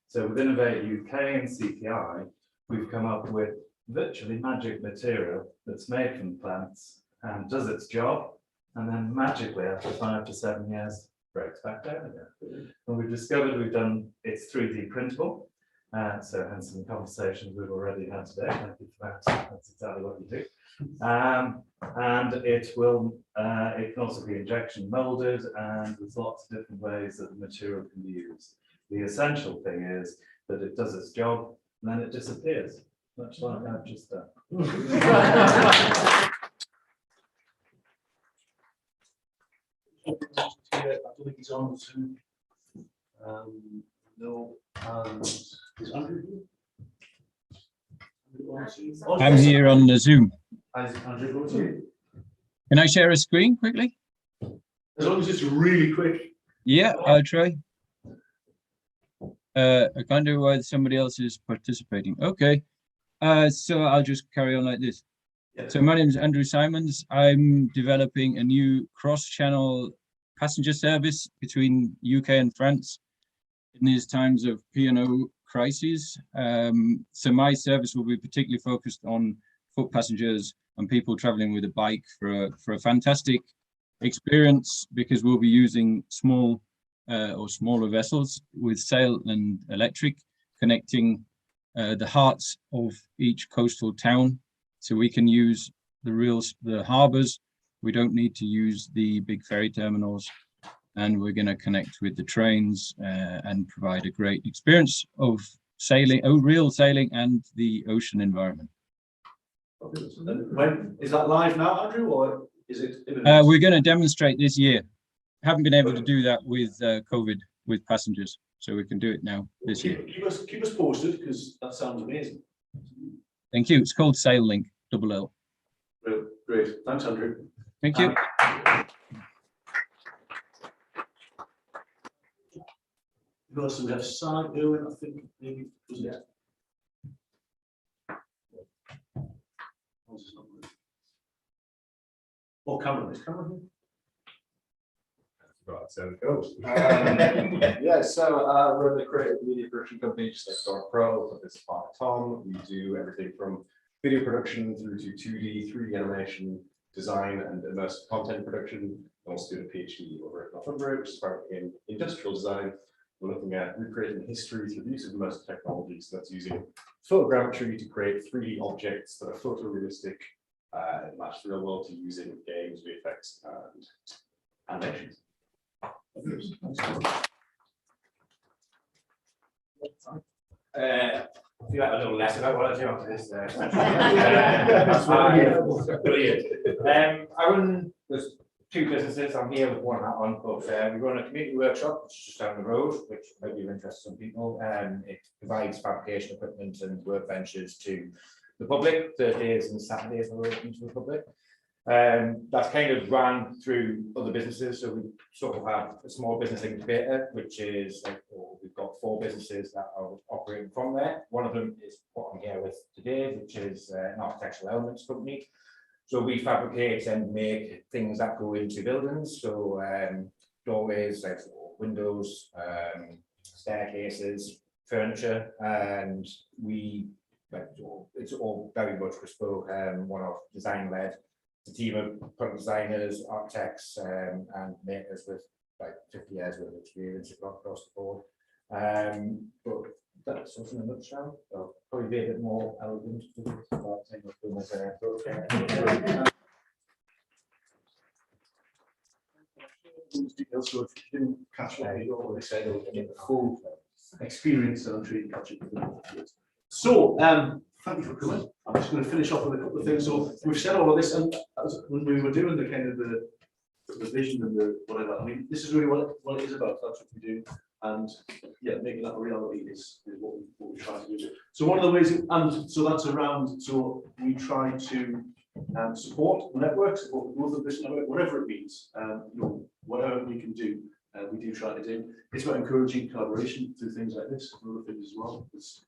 So with Innovate UK and CPI, we've come up with virtually magic material that's made from plants and does its job, and then magically after 5 to 7 years breaks back down again. And we've discovered it's 3D printable, so hence some conversations we've already had today. Thank you for that. That's exactly what you do. And it can also be injection molded, and there's lots of different ways that the material can be used. The essential thing is that it does its job and then it disappears. Much like I've just done. I don't think he's on Zoom. No, is Andrew here? I'm here on the Zoom. Andrew, here. Can I share a screen quickly? As long as it's really quick. Yeah, I'll try. I can't do it while somebody else is participating. Okay. So I'll just carry on like this. Yeah. So my name is Andrew Simons. I'm developing a new cross-channel passenger service between UK and France in these times of P&O crises. So my service will be particularly focused on foot passengers and people traveling with a bike for a fantastic experience, because we'll be using small or smaller vessels with sail and electric, connecting the hearts of each coastal town, so we can use the harbors. We don't need to use the big ferry terminals, and we're going to connect with the trains and provide a great experience of sailing, real sailing, and the ocean environment. When is that live now, Andrew, or is it? We're going to demonstrate this year. Haven't been able to do that with COVID with passengers, so we can do it now this year. Keep us posted, because that sounds amazing. Thank you. It's called SailLink, double L. Great. Thanks, Andrew. Thank you. We also have Sinek doing, I think, maybe. Yeah. Oh, Cameron, is Cameron here? Right, so it goes. Yeah, so we're the creative media production company, just like Dark Pro, but this is part of Tom. We do everything from video production through to 2D, 3D animation, design, and immersive content production. We also do a PhD over at Northumbria, which is part in industrial design. We're looking at recreating history through the use of immersive technologies. So that's using photogrammetry to create 3D objects that are photorealistic and match the real world, to using games, VFX, and animations. I feel like a little less about what I do after this. Brilliant. I run, there's 2 businesses. I'm here with one hat on, but we run a community workshop, which is just down the road, which might be of interest to some people. It provides fabrication equipment and workbenches to the public. Thursdays and Saturdays are open to the public. That's kind of run through other businesses. So we sort of have a small business incubator, which is like, we've got 4 businesses that are operating from there. One of them is what I'm here with today, which is an architectural elements company. So we fabricate and make things that go into buildings. So doorways, like windows, staircases, furniture, and we it's all very much bespoke, one-off design led. The team of product designers, architects, and makers with like 50 years worth of experience across the board. But that's something in a nutshell. I'll probably be a bit more elegant. So if you didn't catch what they said, or get the full experience, I'm sure you can catch it. So, thank you for coming. I'm just going to finish off with a couple of things. So we've said all of this, and when we were doing the kind of the vision and the whatever, I mean, this is really what it is about. That's what we do, and yeah, making that a reality is what we try to do. So one of the ways, and so that's around. So we try to support the network, support the growth of this network, whatever it means. Whatever we can do, we do try to do. It's about encouraging collaboration through things like this and other things as well. That's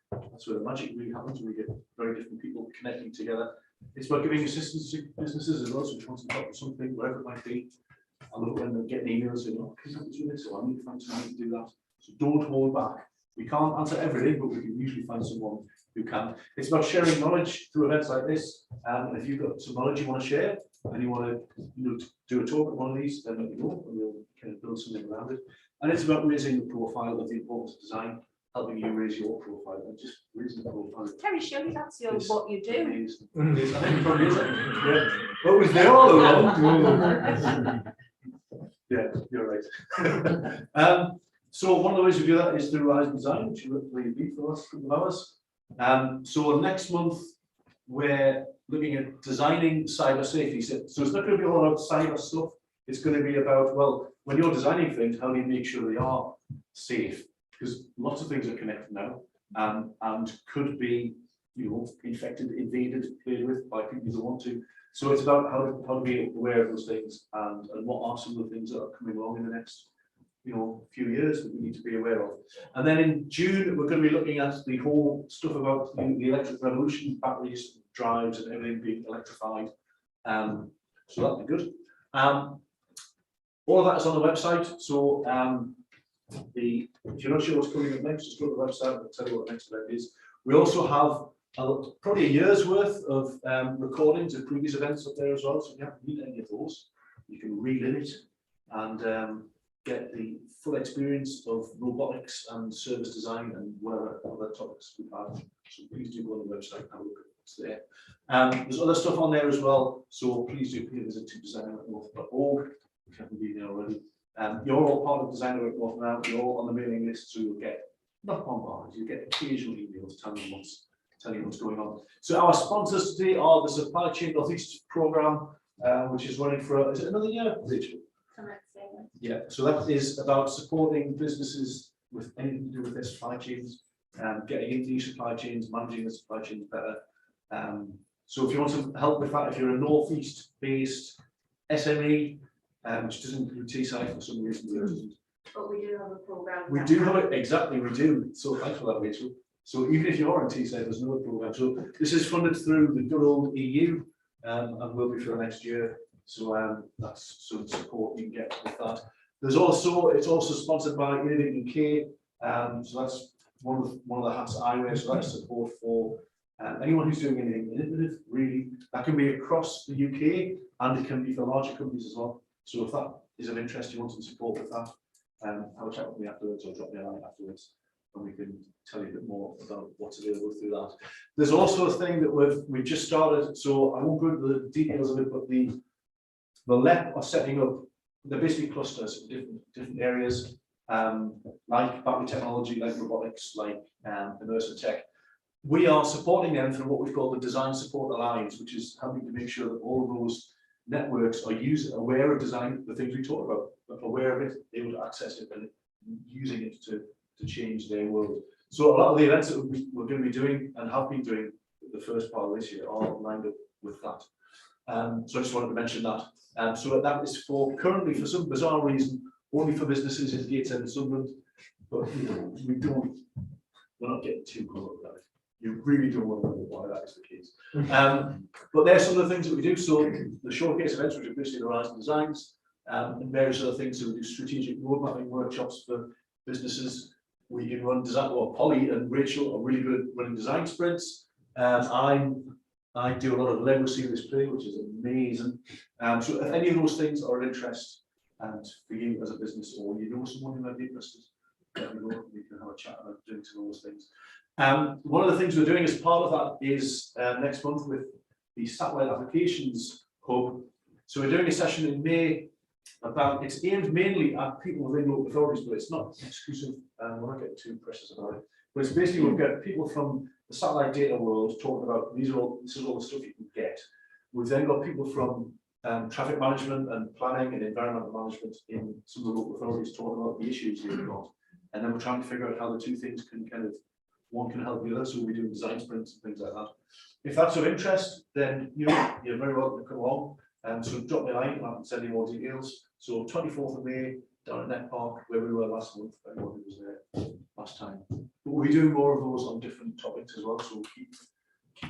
where the magic really happens, when we get very different people connecting together. It's about giving assistance to businesses as well, so if you want to talk to something, whatever it might be. I love when they're getting emails saying, oh, can you help us with this? Or I need to find someone to do that. So don't hold back. We can't answer everything, but we can usually find someone who can. It's about sharing knowledge through events like this. And if you've got some knowledge you want to share, and you want to do a talk at one of these, then let me know, and we'll kind of build something around it. And it's about raising the profile of the importance of design, helping you raise your profile, and just raising the profile. Terry, surely that's what you do. I think it probably is. Yeah. What was there all along? Yeah, you're right. So one of the ways we do that is through Rise and Design, which you really be for the last couple of hours. So next month, we're looking at designing cyber safety. So it's not going to be all about cyber stuff. It's going to be about, well, when you're designing things, how do you make sure they are safe? Because lots of things are connected now, and could be, infected, invaded, played with by people who want to. So it's about how to be aware of those things, and what are some of the things that are coming along in the next few years that we need to be aware of. And then in June, we're going to be looking at the whole stuff about the electric revolution, batteries, drives, and everything being electrified. So that'll be good. All of that is on the website. So if you're not sure what's coming up next, just go to the website. I'll tell you what the next event is. We also have probably a year's worth of recordings of previous events up there as well. So if you haven't read any of those, you can relive it and get the full experience of robotics and service design and whatever other topics we've had. So please do go on the website and have a look at what's there. There's other stuff on there as well. So please do visit to designer@north.org if you haven't been there already. You're all part of Designer at North now. You're all on the mailing list, so you'll get not bombarded. You get occasional emails telling you what's going on. So our sponsors today are the Supply Chain Northeast program, which is running for is it another year, Rachel? Yeah, so that is about supporting businesses with anything to do with their supply chains, getting into these supply chains, managing the supply chains better. So if you want some help with that, if you're a Northeast based SME, which doesn't include Teesside for some reason, But we do have a program. we do have it, exactly, we do. So thanks for that, Rachel. So even if you're in Teesside, there's another program. So this is funded through the good old EU, and will be for the next year. So that's some support you can get with that. It's also sponsored by Innovate UK. So that's one of the hats I wear. So that's support for anyone who's doing anything innovative, really. That can be across the UK, and it can be for larger companies as well. So if that is of interest, you want some support with that, have a chat with me afterwards, or drop me a line afterwards, and we can tell you a bit more about what's available through that. There's also a thing that we've just started. So I won't go into the details of it, but the LEP are setting up. They're basically clusters of different areas. like battery technology, like robotics, like immersive tech. We are supporting them through what we've called the Design Support Alliance, which is helping to make sure that all of those networks are aware of design, the things we talk about, but aware of it, able to access it and using it to change their world. So a lot of the events that we're going to be doing and have been doing the first part of this year are lined up with that. So I just wanted to mention that. So that is for currently, for some bizarre reason, only for businesses in Gateshead and Sunderland, but we're not getting too caught up with that. You really don't want to know why that is the case. But there's some of the things that we do. So the showcase events, which are basically the Horizon Designs, and various other things. So we do strategic road mapping workshops for businesses. We can run design, well, Polly and Rachel are really good at running design sprints. I do a lot of Lego serious play, which is amazing. So if any of those things are of interest, and for you as a business, or you know someone who might be interested, let me know. We can have a chat about doing some of those things. One of the things we're doing as part of that is next month with the Satellite Applications Hub. So we're doing a session in May about, it's aimed mainly at people within local authorities, but it's not exclusive. We're not getting too precious about it. But it's basically we've got people from the satellite data world talking about this is all the stuff you can get. We've then got people from traffic management and planning and environmental management in some of the local authorities talking about the issues they've got. And then we're trying to figure out how the two things can kind of, one can help the other. So we do design sprints and things like that. If that's of interest, then you're very welcome to come along. So drop me a line and I can send you more details. So 24th of May down at Net Park, where we were last month, everyone who was there last time. But we'll be doing more of those on different topics as well. So we'll keep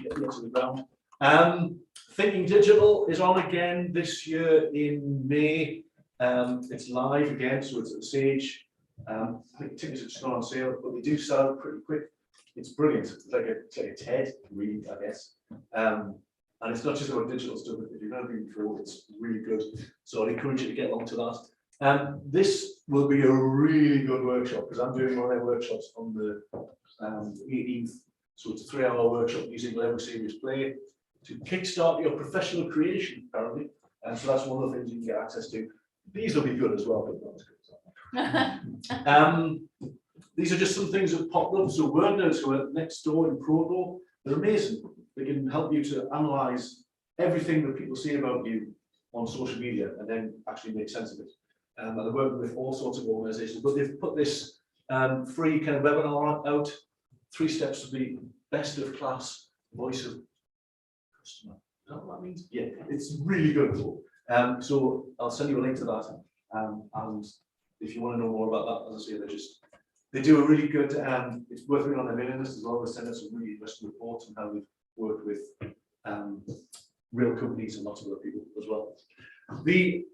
getting to the ground. Thinking Digital is on again this year in May. It's live again, so it's at the Sage. I think tickets have just gone on sale, but they do sell out pretty quick. It's brilliant. It's like a TED read, I guess. And it's not just about digital stuff. If you've never been before, it's really good. So I'd encourage you to get along to that. This will be a really good workshop because I'm doing one of their workshops on the 18th. So it's a 3-hour workshop using Lego Serious Play to kickstart your professional creation, apparently. And so that's one of the things you can get access to. These will be good as well, but not as good. These are just some things that popped up. So word nerds who are next door in Proto, they're amazing. They can help you to analyze everything that people say about you on social media and then actually make sense of it. And they're working with all sorts of organizations, but they've put this free kind of webinar out, 3 steps to be best of class voice of customer. Is that what that means? Yeah, it's really good. So I'll send you a link to that. And if you want to know more about that, as I say, they do a really good, it's worth reading on their mailing list as well. They send us some really interesting reports on how they've worked with real companies and lots of other people as well. The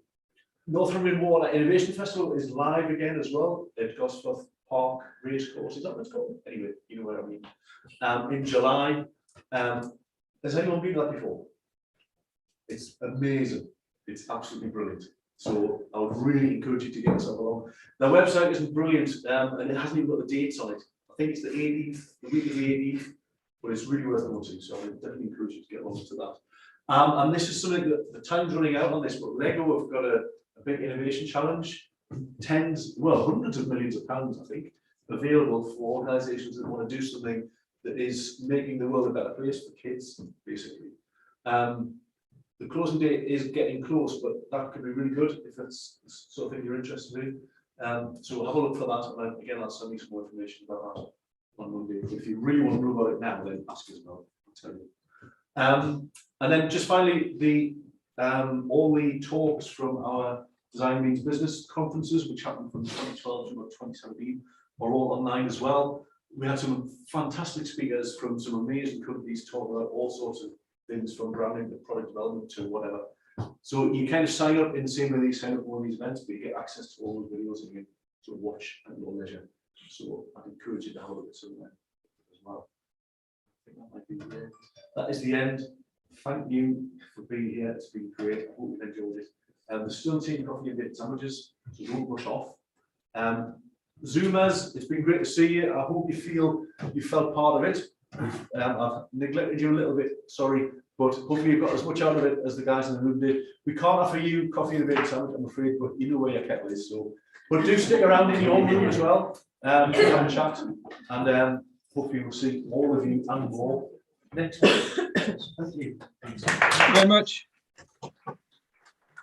Northumbrian Water Innovation Festival is live again as well at Gosforth Park Racecourse. Is that what it's called? Anyway, you know what I mean. In July. Has anyone been there before? It's amazing. It's absolutely brilliant. So I would really encourage you to get yourself along. Their website isn't brilliant and it hasn't even got the dates on it. I think it's the 18th, the week of the 18th, but it's really worth going to. So I would definitely encourage you to get along to that. And this is something that the time's running out on this, but Lego have got a big innovation challenge, hundreds of millions of pounds, I think, available for organisations that want to do something that is making the world a better place for kids, basically. The closing date is getting close, but that could be really good if that's the sort of thing you're interested in. So have a look for that, and then, again, I'll send you some more information about that on Monday. If you really want to know about it now, then ask us about it, I'll tell you. And then just finally, all the talks from our Design Means Business conferences, which happened from 2012 to about 2017, are all online as well. We had some fantastic speakers from some amazing companies talking about all sorts of things from branding to product development to whatever. So you kind of sign up in the same way you sign up for one of these events, but you get access to all those videos and you can sort of watch at your leisure. So I'd encourage you to have a look at some of them as well. I think that might be the end. That is the end. Thank you for being here. It's been great. I hope you've enjoyed it. There's still tea, coffee and bit sandwiches, so don't rush off. Zoomers, it's been great to see you. I hope you feel you felt part of it. I've neglected you a little bit, sorry, but hopefully you've got as much out of it as the guys in the room did. We can't offer you coffee and a bacon sandwich, I'm afraid, but you know where your kettle is. So, but do stick around in your room as well to have a chat, and hopefully we'll see all of you and more next week. Thank you. Thank you very much.